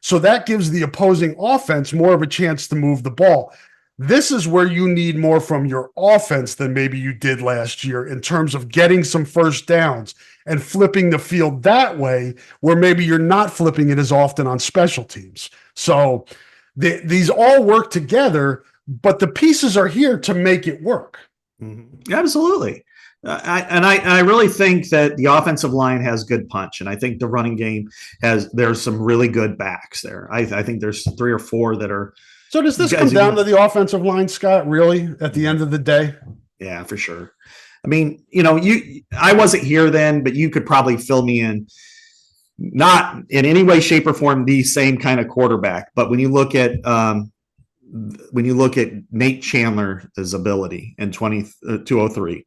So that gives the opposing offense more of a chance to move the ball. This is where you need more from your offense than maybe you did last year in terms of getting some first downs and flipping the field that way, where maybe you're not flipping it as often on special teams. So these all work together, but the pieces are here to make it work. Mm-hmm. Absolutely. I really think that the offensive line has good punch, and I think the running game there's some really good backs there. I think there's 3 or 4 that are. So does this come down to the offensive line, Scott, really, at the end of the day? Yeah, for sure. I mean, I wasn't here then, but you could probably fill me in. Not in any way, shape, or form the same kind of quarterback, but when you look at Nate Chandler's ability in 203,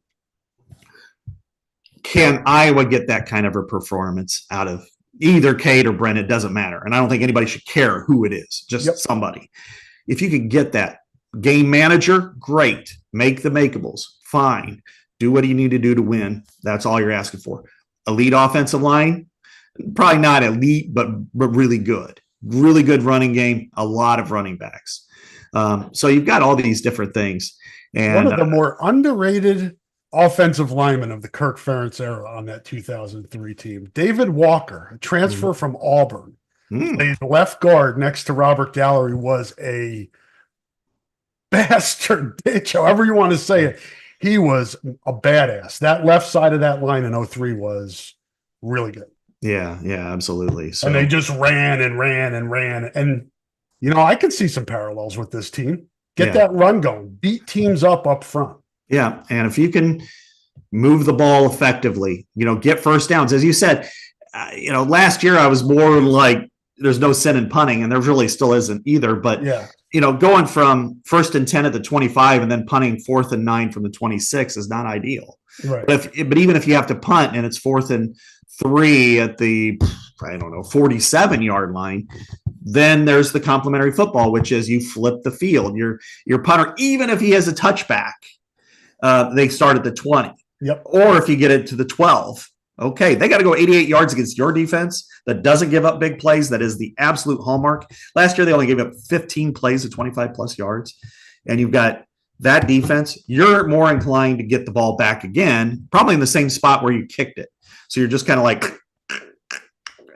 can Iowa get that kind of a performance out of either Cade or Brent? It doesn't matter. And I don't think anybody should care who it is, just somebody. If you can get that game manager, great. Make the makeables, fine. Do what you need to do to win. That's all you're asking for. Elite offensive line, probably not elite, but really good. Really good running game, a lot of running backs. So you've got all these different things. And one of the more underrated offensive lineman of the Kirk Ferentz era on that 2003 team, David Walker, a transfer from Auburn, played left guard next to Robert Gallery, was a bastard bitch, however you want to say it. He was a badass. That left side of that line in 03 was really good. Yeah, absolutely. So, and they just ran and ran and ran. And, I can see some parallels with this team. Get that run going. Beat teams up front. Yeah, and if you can move the ball effectively, get first downs. As you said, last year I was more like there's no sin in punting, and there really still isn't either. But, going from 1st and 10 at the 25 and then punting 4th and 9 from the 26 is not ideal. Right. But even if you have to punt and it's 4th and 3 at the, 47-yard line, then there's the complementary football, which is you flip the field. Your punter, even if he has a touchback, they start at the 20. Yep. Or if you get it to the 12, okay, they got to go 88 yards against your defense that doesn't give up big plays. That is the absolute hallmark. Last year, they only gave up 15 plays of 25-plus yards. And you've got that defense. You're more inclined to get the ball back again, probably in the same spot where you kicked it. So you're just kind of like,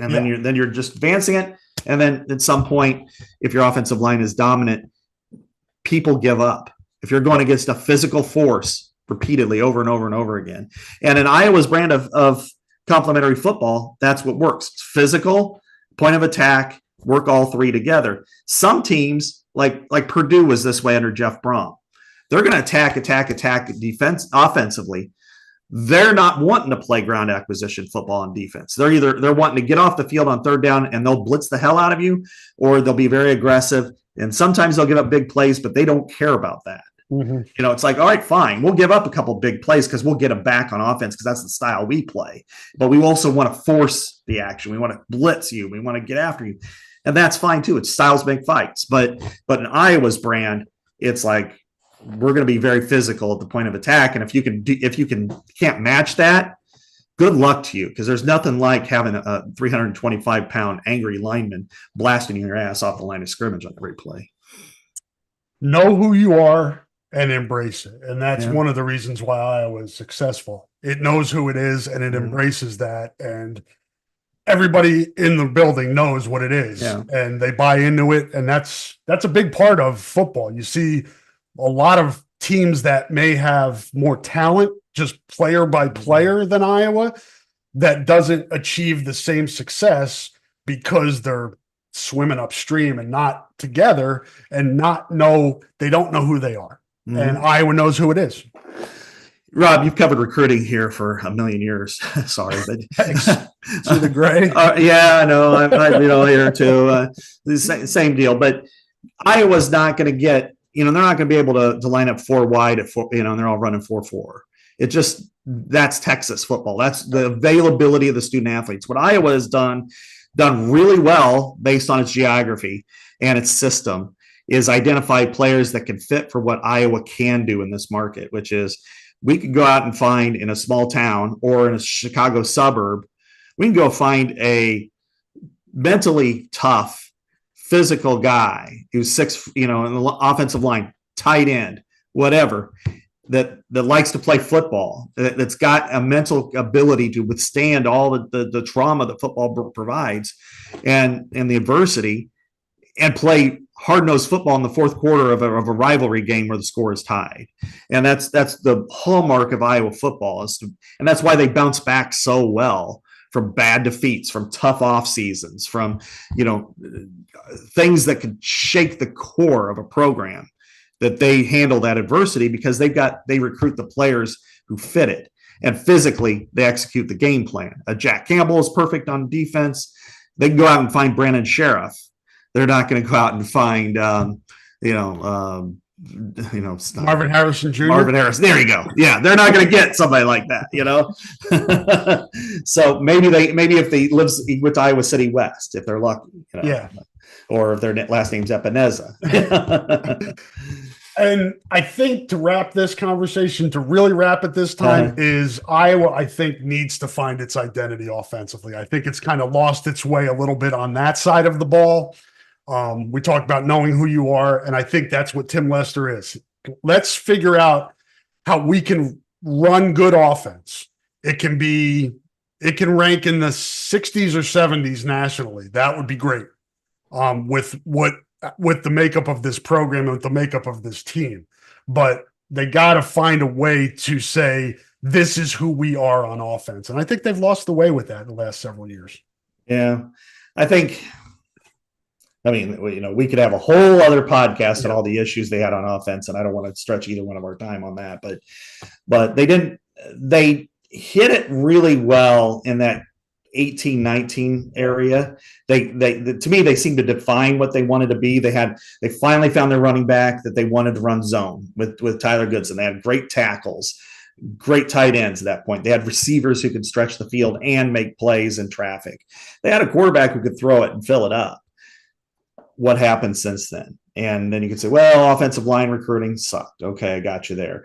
and then you're just advancing it. And then at some point, if your offensive line is dominant, people give up. If you're going against a physical force repeatedly over and over and over again. And in Iowa's brand of complementary football, that's what works. It's physical, point of attack, work all 3 together. Some teams, like Purdue was this way under Jeff Brom. They're going to attack defense offensively. They're not wanting to play ground acquisition football on defense. They're wanting to get off the field on 3rd down and they'll blitz the hell out of you, or they'll be very aggressive. And sometimes they'll give up big plays, but they don't care about that. Mm-hmm. It's like, all right, fine. We'll give up a couple big plays because we'll get them back on offense because that's the style we play. But we also want to force the action. We want to blitz you. We want to get after you. And that's fine too. It's styles make fights. But in Iowa's brand, it's like, we're going to be very physical at the point of attack. And if you can't match that, good luck to you, because there's nothing like having a 325-pound angry lineman blasting your ass off the line of scrimmage on every play. Know who you are and embrace it. And that's one of the reasons why Iowa is successful. It knows who it is and it embraces that. And everybody in the building knows what it is, and they buy into it. And that's a big part of football. You see a lot of teams that may have more talent, just player by player, than Iowa, that doesn't achieve the same success because they're swimming upstream and not together and they don't know who they are. And Iowa knows who it is. Rob, you've covered recruiting here for a million years. Sorry, but thanks. See the gray? Yeah, I know. I'm here too. Same deal. But Iowa's not going to get. They're not going to be able to line up 4 wide at 4. And they're all running 4-4. That's Texas football. That's the availability of the student athletes. What Iowa has done really well based on its geography and its system is identify players that can fit for what Iowa can do in this market, which is we could go out and find in a small town or in a Chicago suburb, we can go find a mentally tough, physical guy who's 6, in the offensive line, tight end, whatever, that likes to play football, that's got a mental ability to withstand all the trauma that football provides and the adversity, and play hard-nosed football in the fourth quarter of a rivalry game where the score is tied. And that's the hallmark of Iowa football. And that's why they bounce back so well from bad defeats, from tough off seasons, from, things that could shake the core of a program, that they handle that adversity because they recruit the players who fit it. And physically, they execute the game plan. Jack Campbell is perfect on defense. They can go out and find Brandon Sheriff. They're not going to go out and find, Marvin Harrison Jr. Marvin Harris. There you go. Yeah, they're not going to get somebody like that, So maybe if they live with Iowa City West, if they're lucky, or if their last name's Epenesa. And I think to wrap this conversation, to really wrap it this time, is Iowa, I think, needs to find its identity offensively. I think it's kind of lost its way a little bit on that side of the ball. We talked about knowing who you are, and I think that's what Tim Lester is. Let's figure out how we can run good offense. It can rank in the 60s or 70s nationally. That would be great. With the makeup of this program and with the makeup of this team. But they got to find a way to say, this is who we are on offense. And I think they've lost the way with that in the last several years. Yeah. We could have a whole other podcast on all the issues they had on offense, and I don't want to stretch either one of our time on that, but they hit it really well in that 18-19 area. To me, they seemed to define what they wanted to be. They finally found their running back that they wanted to run zone with Tyler Goodson. They had great tackles, great tight ends at that point. They had receivers who could stretch the field and make plays in traffic. They had a quarterback who could throw it and fill it up. What happened since then? And then you could say, well, offensive line recruiting sucked. Okay, I got you there.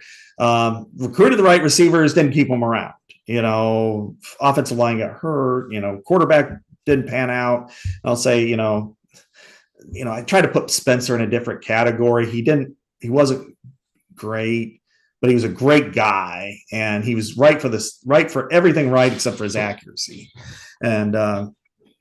Recruited the right receivers, didn't keep them around. Offensive line got hurt. Quarterback didn't pan out. I'll say, I tried to put Spencer in a different category. He wasn't great, but he was a great guy, and he was right for everything right except for his accuracy. And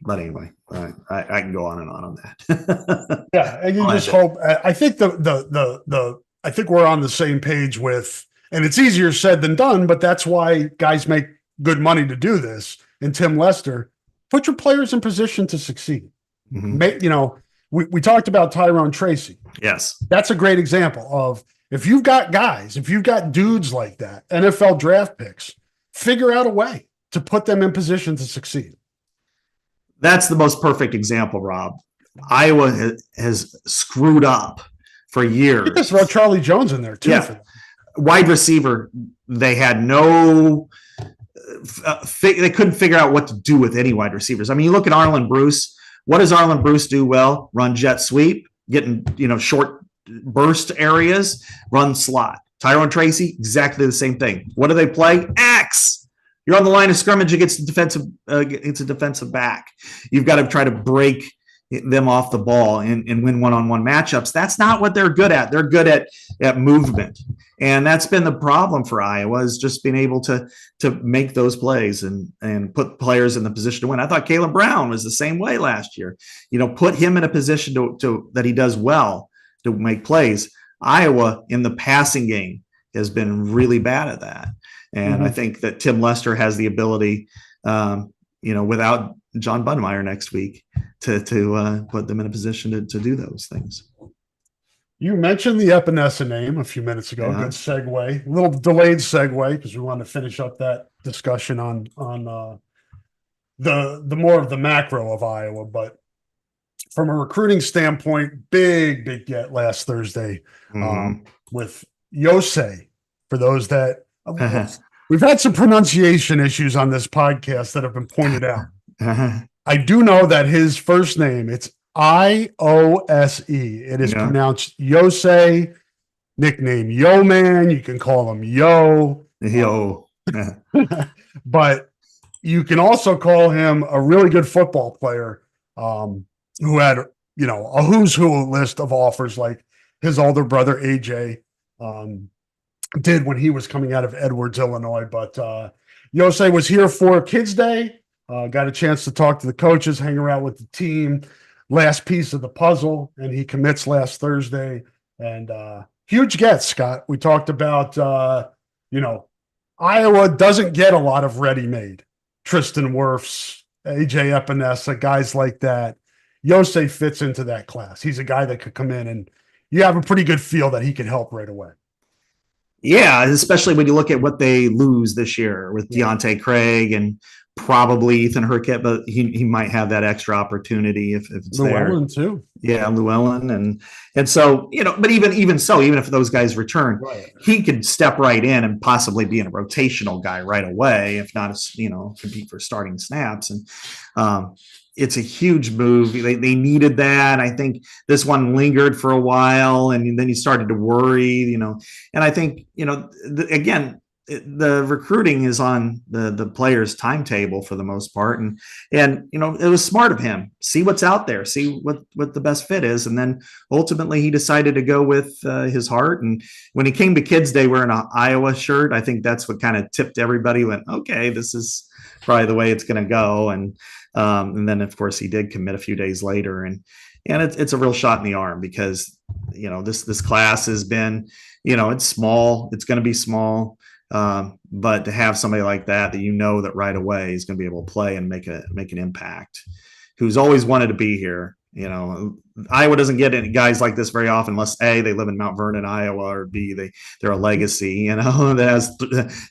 but anyway, I can go on and on that. Yeah, and you just hope. I think I think we're on the same page with, and it's easier said than done, but that's why guys make good money to do this. And Tim Lester, put your players in position to succeed. Mm-hmm. We talked about Tyrone Tracy. Yes, that's a great example of, if you've got dudes like that, NFL draft picks, figure out a way to put them in position to succeed. That's the most perfect example, Rob. Iowa has screwed up for years. You just throw Charlie Jones in there too. Yeah. Wide receiver, they had no they couldn't figure out what to do with any wide receivers. I mean, you look at Arlen Bruce. What does Arlen Bruce do well? Run jet sweep, getting short burst areas, run slot. Tyrone Tracy, exactly the same thing. What do they play? X. You're on the line of scrimmage against a defensive back. You've got to try to break, them off the ball and win one-on-one matchups. That's not what they're good at. They're good at movement. And that's been the problem for Iowa, is just being able to make those plays and put players in the position to win. I thought Caleb Brown was the same way last year. Put him in a position to that he does well to make plays. Iowa in the passing game has been really bad at that. And I think that Tim Lester has the ability, without John Budmeier next week, to put them in a position to do those things. You mentioned the Epenesa name a few minutes ago. Good segue, a little delayed segue, because we wanted to finish up that discussion on the more of the macro of Iowa. But from a recruiting standpoint, big get last Thursday with Yose. For those that we've had some pronunciation issues on this podcast that have been pointed out. I do know that his first name, it's Iose. It is pronounced Yose, nickname Yo Man. You can call him Yo. But you can also call him a really good football player who had, a who's who list of offers, like his older brother, AJ, did when he was coming out of Edwards, Illinois. But Yose was here for Kids Day. Got a chance to talk to the coaches, hang around with the team. Last piece of the puzzle, and he commits last Thursday. And huge get, Scott. We talked about, Iowa doesn't get a lot of ready-made. Tristan Wirfs, AJ Epinesa, guys like that. Yose fits into that class. He's a guy that could come in, and you have a pretty good feel that he can help right away. Yeah, especially when you look at what they lose this year with Deontay Craig and probably Ethan Herkett, but he might have that extra opportunity if it's Llewellyn there. Too. Yeah, Llewellyn. And so, but even so, even if those guys return, he could step right in and possibly be a rotational guy right away, if not, compete for starting snaps. And it's a huge move. They needed that. I think this one lingered for a while, and then you started to worry, and I think, again, the recruiting is on the player's timetable for the most part. And it was smart of him. See what's out there, see what the best fit is. And then ultimately he decided to go with his heart. And when he came to Kids Day wearing an Iowa shirt, I think that's what kind of tipped everybody, went, okay, this is probably the way it's going to go. And then of course he did commit a few days later, and it's a real shot in the arm, because, this class has been, it's small, it's going to be small. But to have somebody like that that right away is going to be able to play and make an impact, who's always wanted to be here. Iowa doesn't get any guys like this very often, unless A, they live in Mount Vernon, Iowa, or B, they're a legacy, that has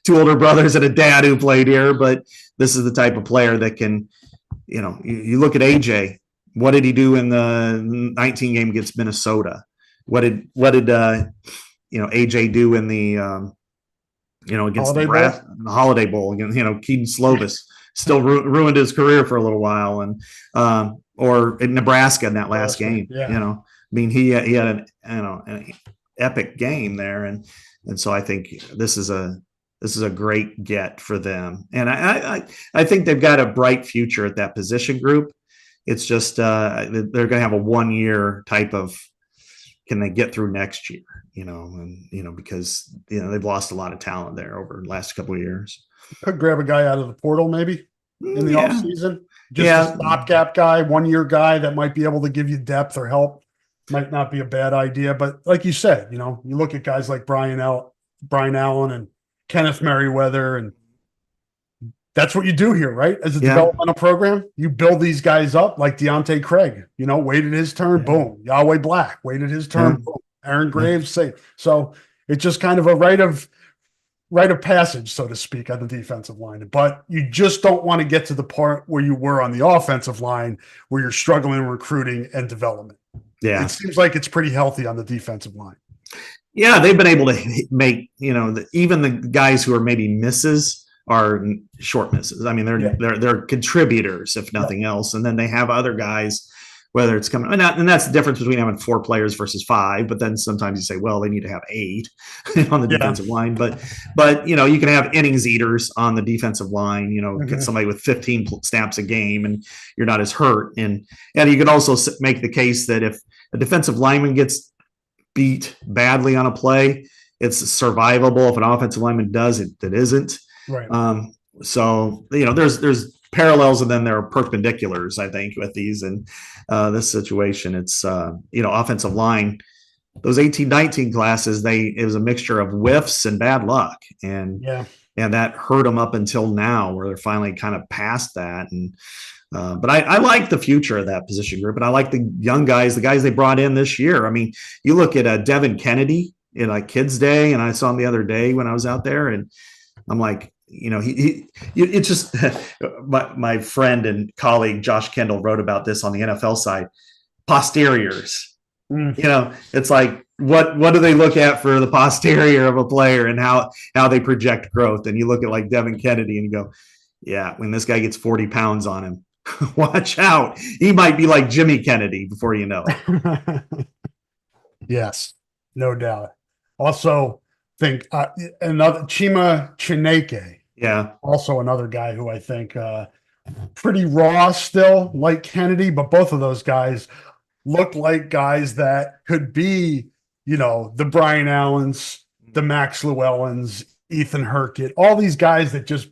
two older brothers and a dad who played here. But this is the type of player that can, you look at AJ. What did he do in the 19 game against Minnesota? What did AJ do in the against the Holiday Bowl against, Keaton Slovis still ruined his career for a little while, and or in Nebraska in that last game. He had an epic game there, and so I think this is a great get for them, and I think they've got a bright future at that position group. It's just they're going to have a 1 year type of, can they get through next year? Because they've lost a lot of talent there over the last couple of years. Could grab a guy out of the portal maybe in the off season. Just a stopgap guy, 1 year guy that might be able to give you depth or help. Might not be a bad idea. But like you said, you look at guys like Brian Allen and Kenneth Merriweather, and that's what you do here, right? As a developmental program, you build these guys up like Deontay Craig, waited his turn, boom. Yahweh Black waited his turn, boom. Aaron Graves, safe. So it's just kind of a rite of passage, so to speak, on the defensive line. But you just don't want to get to the part where you were on the offensive line, where you're struggling in recruiting and development. Yeah, it seems like it's pretty healthy on the defensive line. Yeah, they've been able to make, even the guys who are maybe misses are short misses. I mean, they're contributors, if nothing else. And then they have other guys whether it's coming, and that's the difference between having 4 players versus 5. But then sometimes you say, well, they need to have 8 on the defensive line. But you know, you can have innings eaters on the defensive line. You know, get somebody with 15 snaps a game, and you're not as hurt. And you can also make the case that if a defensive lineman gets beat badly on a play, it's survivable. If an offensive lineman does, it isn't. Right. So you know, there's parallels, and then there are perpendiculars, I think, with these. And this situation, it's you know, offensive line, those 18-19 classes, it was a mixture of whiffs and bad luck, and that hurt them up until now, where they're finally kind of past that. And but I like the future of that position group, and I like the young guys, the guys they brought in this year. I mean, you look at Devin Kennedy in like Kids Day, and I saw him the other day when I was out there, and I'm like, you know, it's just my friend and colleague Josh Kendall wrote about this on the NFL side. Posteriors, you know, it's like what do they look at for the posterior of a player and how they project growth? And you look at like Devin Kennedy and you go, yeah, when this guy gets 40 pounds on him, watch out. He might be like Jimmy Kennedy before you know it. Yes, no doubt. Also, think another Chima Chineke. Yeah. Also another guy who I think pretty raw still, like Kennedy, but both of those guys look like guys that could be, you know, the Brian Allens, the Max Llewellyns, Ethan Hurkett, all these guys that just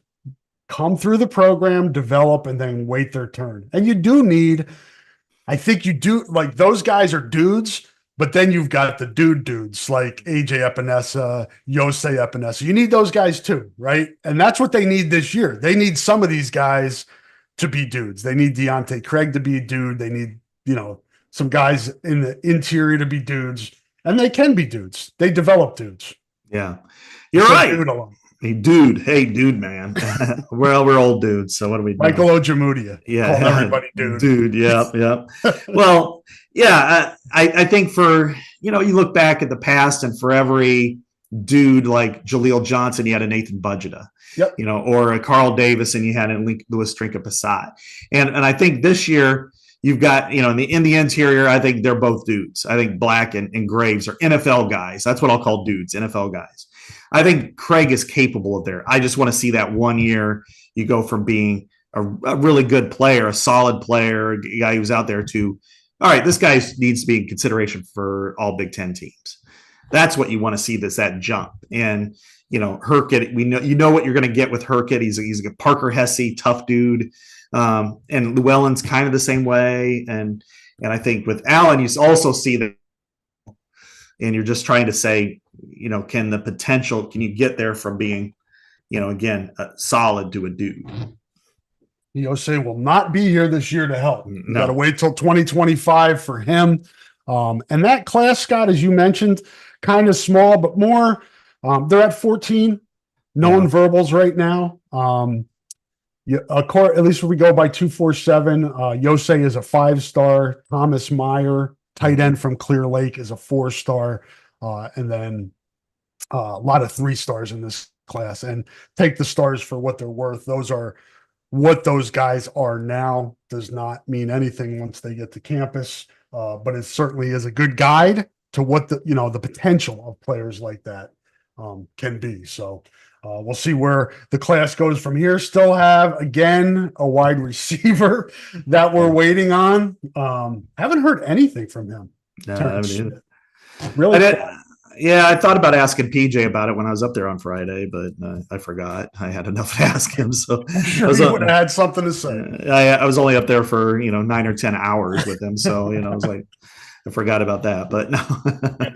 come through the program, develop, and then wait their turn. And you do need, I think you do, like those guys are dudes, but then you've got the dudes like AJ Epinesa, Yose Epenesa. You need those guys too, right? And that's what they need this year. They need some of these guys to be dudes. They need Deontay Craig to be a dude. They need, you know, some guys in the interior to be dudes. And they can be dudes. They develop dudes. Yeah. You're right. Hey, dude, man. Well, we're old dudes, so what are we doing? Michael Ojemudia. Yeah. Call everybody dude. Dude, yeah. Well, yeah, I think for, you know, you look back at the past, and for every dude like Jaleel Johnson, you had a Nathan Budgeta. Yep. You know, or a Carl Davis, and you had a Louis Trinka-Passat. And I think this year you've got, you know, in the interior, I think they're both dudes. I think Black and Graves are NFL guys. That's what I'll call dudes, NFL guys. I think Craig is capable of there. I just want to see that 1 year you go from being a really good player, a solid player, a guy who's out there to, all right, this guy needs to be in consideration for all Big Ten teams. That's what you want to see, that jump. And, you know, Hurkett, you know what you're going to get with Hurkett. He's a Parker Hesse, tough dude. And Llewellyn's kind of the same way. And I think with Allen, you also see that, and you're just trying to say, you know, can you get there from being, you know, again, solid to a dude? Yose will not be here this year to help. No. Got to wait till 2025 for him. And that class, Scott, as you mentioned, kind of small, but more, they're at 14 non-verbals right now. At least when we go by 247, Yose is a 5-star. Thomas Meyer, tight end from Clear Lake, is a 4-star. And then a lot of 3-stars in this class. And take the stars for what they're worth. Those are what those guys are now. Does not mean anything once they get to campus, but it certainly is a good guide to what the potential of players like that can be. So we'll see where the class goes from here. Still have, again, a wide receiver that we're waiting on. Haven't heard anything from him. No, I haven't either. Really? I thought about asking PJ about it when I was up there on Friday, but I forgot. I had enough to ask him. So I'm sure he would have had something to say. I was only up there for 9 or 10 hours with him, so I was like, I forgot about that. But no.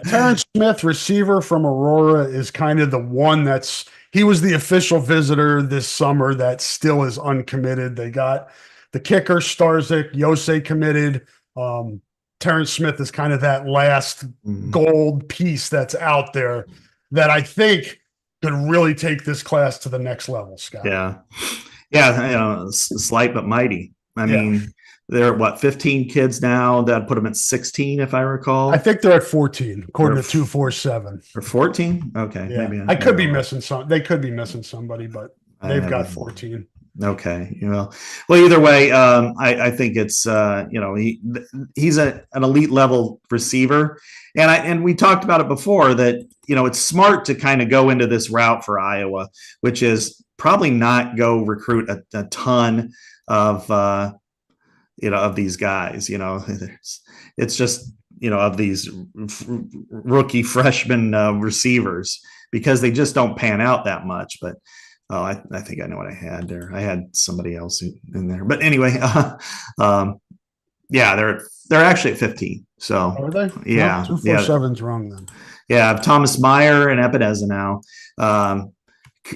Terrence Smith, receiver from Aurora, is kind of the one he was the official visitor this summer that still is uncommitted. They got the kicker, Starzik, Yose committed. Terrence Smith is kind of that last gold piece that's out there that I think could really take this class to the next level, Scott. Yeah. Slight but mighty. I mean, they're 15 kids now. That put them at 16, if I recall. I think they're at 14, according to 247. Or 14? Okay. Yeah. Maybe I could be missing some. They could be missing somebody, but they've got 14. Okay. Well, either way, I think it's he's an elite level receiver, and we talked about it before that it's smart to kind of go into this route for Iowa, which is probably not go recruit a ton of of these guys. It's just of these rookie freshman receivers because they just don't pan out that much, but. Oh, I think I know what I had there. I had somebody else in there, but anyway, yeah, they're actually at 15. So are they? Yeah, no, 247's wrong then. Yeah, I have Thomas Meyer and Epenesa now.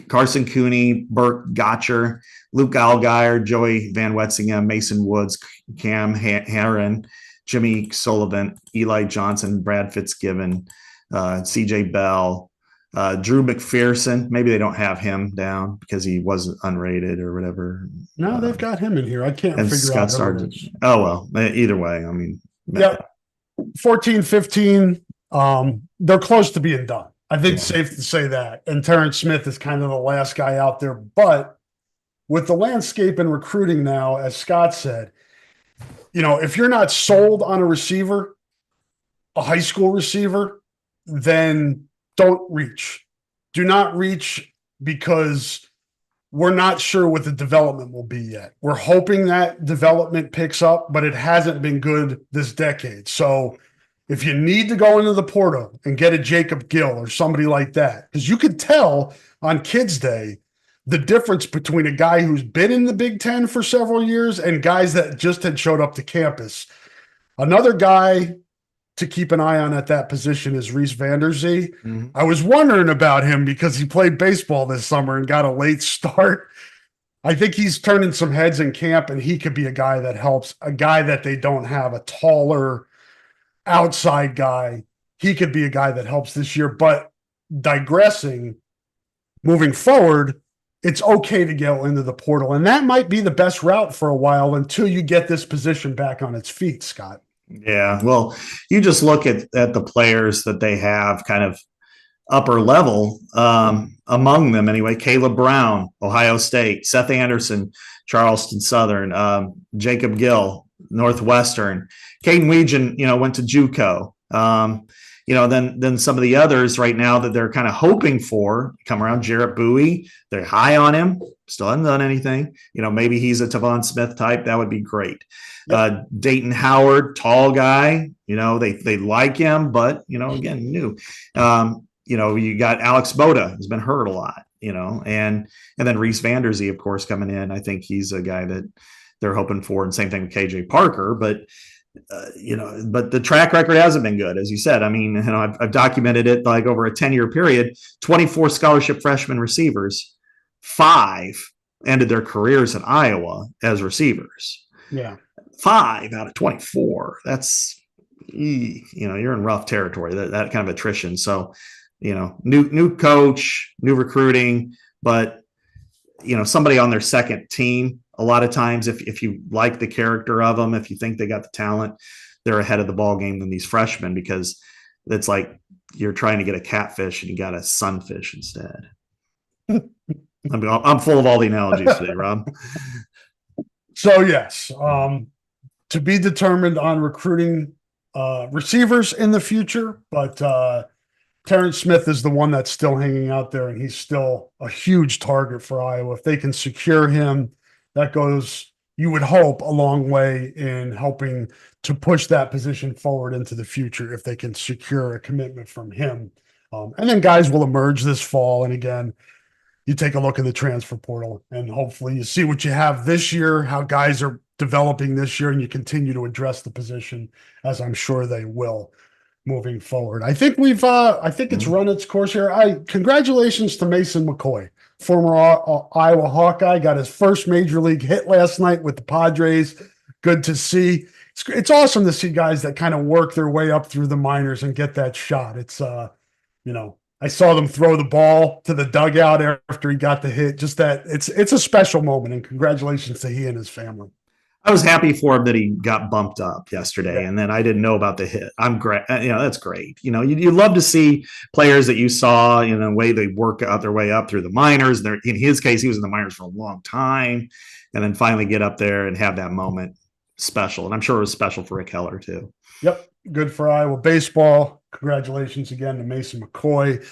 Carson Cooney, Burke Gotcher, Luke Allgaier, Joey Van Wetzingham, Mason Woods, Cam Herron, Jimmy Sullivan, Eli Johnson, Brad Fitzgibbon, CJ Bell. Drew McPherson, maybe they don't have him down because he wasn't unrated or whatever. No, they've got him in here. I can't figure Scott out. Started. Oh, well, either way. I mean, yeah, 14, 15. They're close to being done. I think it's safe to say that. And Terrence Smith is kind of the last guy out there. But with the landscape and recruiting now, as Scott said, if you're not sold on a receiver, a high school receiver, then don't reach. Do not reach because we're not sure what the development will be yet. We're hoping that development picks up, but it hasn't been good this decade. So if you need to go into the portal and get a Jacob Gill or somebody like that, because you could tell on Kids Day the difference between a guy who's been in the Big Ten for several years and guys that just had showed up to campus. Another guy to keep an eye on at that position is Reese Vanderzee. Mm-hmm. I was wondering about him because he played baseball this summer and got a late start. I think he's turning some heads in camp, and he could be a guy that helps, a guy that they don't have, a taller outside guy. He could be a guy that helps this year. But digressing, moving forward, it's okay to go into the portal. And that might be the best route for a while until you get this position back on its feet, Scott. Yeah, well, you just look at the players that they have kind of upper level among them anyway. Caleb Brown, Ohio State, Seth Anderson, Charleston Southern, Jacob Gill, Northwestern, Caden Weegan, went to JUCO. Then some of the others right now that they're kind of hoping for come around. Jarrett Bowie, they're high on him, still hasn't done anything. Maybe he's a Tavon Smith type. That would be great. Yep. Dayton Howard, tall guy, they like him, but, again, new. You got Alex Boda, has been hurt a lot, and then Reese Vanderzee, of course, coming in. I think he's a guy that they're hoping for, and same thing with KJ Parker, but but the track record hasn't been good, as you said. I mean, I've documented it like over a 10-year period, 24 scholarship freshman receivers, 5 ended their careers in Iowa as receivers. Yeah. 5 out of 24. That's, you're in rough territory, that kind of attrition. So, new coach, new recruiting, but, somebody on their second team, a lot of times, if you like the character of them, if you think they got the talent, they're ahead of the ball game than these freshmen, because it's like you're trying to get a catfish and you got a sunfish instead. I'm full of all the analogies today, Rob. So yes, to be determined on recruiting receivers in the future, but Terrence Smith is the one that's still hanging out there, and he's still a huge target for Iowa. If they can secure him, that goes, you would hope, a long way in helping to push that position forward into the future if they can secure a commitment from him. And then guys will emerge this fall. And again, you take a look in the transfer portal, and hopefully you see what you have this year, how guys are developing this year, and you continue to address the position, as I'm sure they will moving forward. I think it's run its course here. Congratulations to Mason McCoy, former Iowa Hawkeye, got his first major league hit last night with the Padres. Good to see. It's awesome to see guys that kind of work their way up through the minors and get that shot. It's I saw them throw the ball to the dugout after he got the hit. Just that it's a special moment, and congratulations to he and his family. I was happy for him that he got bumped up yesterday, and then I didn't know about the hit. I'm great. That's great. You love to see players that you saw in a way they work out their way up through the minors. In his case, he was in the minors for a long time, and then finally get up there and have that moment special. And I'm sure it was special for Rick Heller too. Yep. Good for Iowa baseball. Congratulations again to Mason McCoy.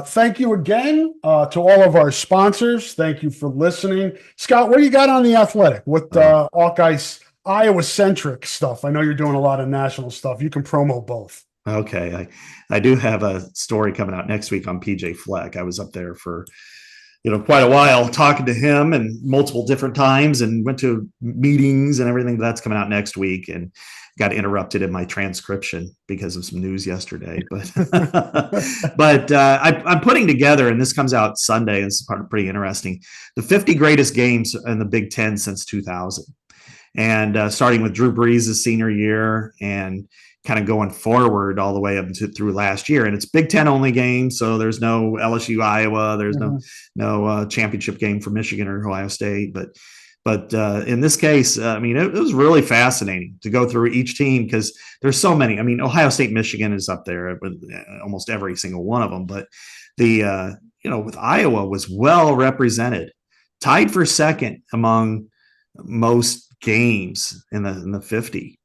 Thank you again to all of our sponsors. Thank you for listening. Scott, what do you got on The Athletic with Hawkeye's Iowa-centric stuff? I know you're doing a lot of national stuff. You can promo both. Okay. I do have a story coming out next week on PJ Fleck. I was up there for quite a while talking to him and multiple different times, and went to meetings and everything. That's coming out next week, and got interrupted in my transcription because of some news yesterday. But I'm putting together, and this comes out Sunday. This is pretty interesting. The 50 greatest games in the Big Ten since 2000, and starting with Drew Brees' senior year, and kind of going forward all the way up through last year. And it's Big Ten only game, so there's no LSU Iowa, there's no championship game for Michigan or Ohio State. But in this case, it was really fascinating to go through each team, because there's so many. Ohio State, Michigan is up there with almost every single one of them. But with Iowa was well represented, tied for second among most games in the 50.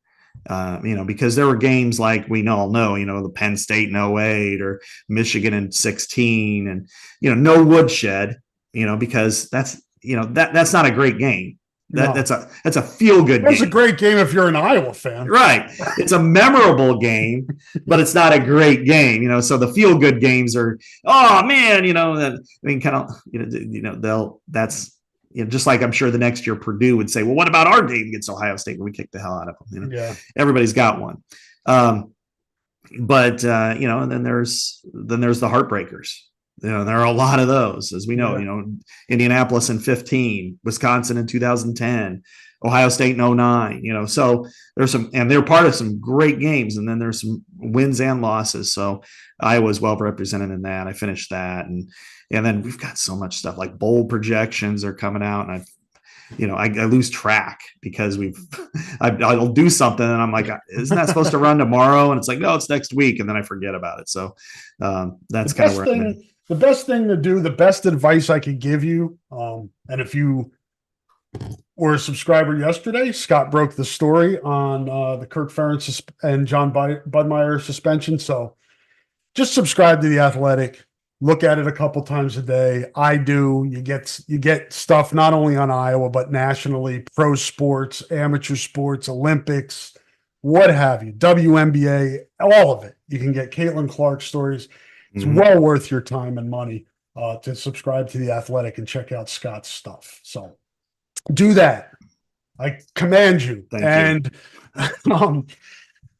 Because there were games like we all know, the Penn State in 08 or Michigan in 16, and, no woodshed, because that's not a great game. That's a feel-good game. That's a great game if you're an Iowa fan. Right. It's a memorable game, but it's not a great game, so the feel-good games are, oh man, that's, just like I'm sure the next year Purdue would say, well, what about our game against Ohio State when we kicked the hell out of them? Yeah. Everybody's got one. But and then there's the heartbreakers. There are a lot of those, as we know. Indianapolis in 15, Wisconsin in 2010, Ohio State in 09. So there's some, and they're part of some great games, and then there's some wins and losses. So Iowa was well represented in that. I finished that, and then we've got so much stuff like bowl projections are coming out, and I lose track because I'll do something and I'm like, isn't that supposed to run tomorrow? And it's like, no, it's next week, and then I forget about it. So that's kind of where the best thing to do, the best advice I could give you, and if you were a subscriber yesterday, Scott broke the story on the Kirk Ferentz and John Budmeyer suspension. So just subscribe to The Athletic. Look at it a couple times a day. I do. You get stuff not only on Iowa, but nationally, pro sports, amateur sports, Olympics, what have you, WNBA, all of it. You can get Caitlin Clark stories. It's well worth your time and money to subscribe to The Athletic and check out Scott's stuff. So do that. I command you. Thank you.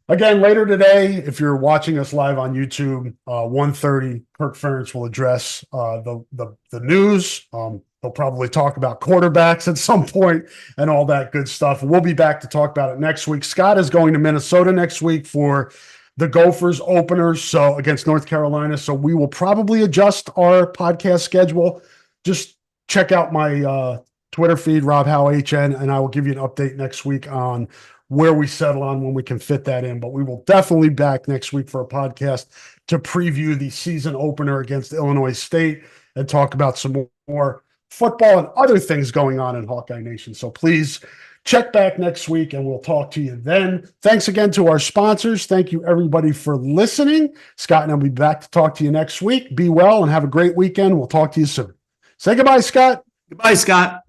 Again, later today, if you're watching us live on YouTube, 1:30, Kirk Ferentz will address the news. They'll probably talk about quarterbacks at some point and all that good stuff. We'll be back to talk about it next week. Scott is going to Minnesota next week for the Gophers opener, so against North Carolina. So we will probably adjust our podcast schedule. Just check out my Twitter feed, Rob Howe HN, and I will give you an update next week on where we settle on when we can fit that in. But we will definitely be back next week for a podcast to preview the season opener against Illinois State and talk about some more football and other things going on in Hawkeye Nation. So please check back next week and we'll talk to you then. Thanks again to our sponsors. Thank you everybody for listening. Scott and I'll be back to talk to you next week. Be well and have a great weekend. We'll talk to you soon. Say goodbye, Scott. Goodbye, Scott.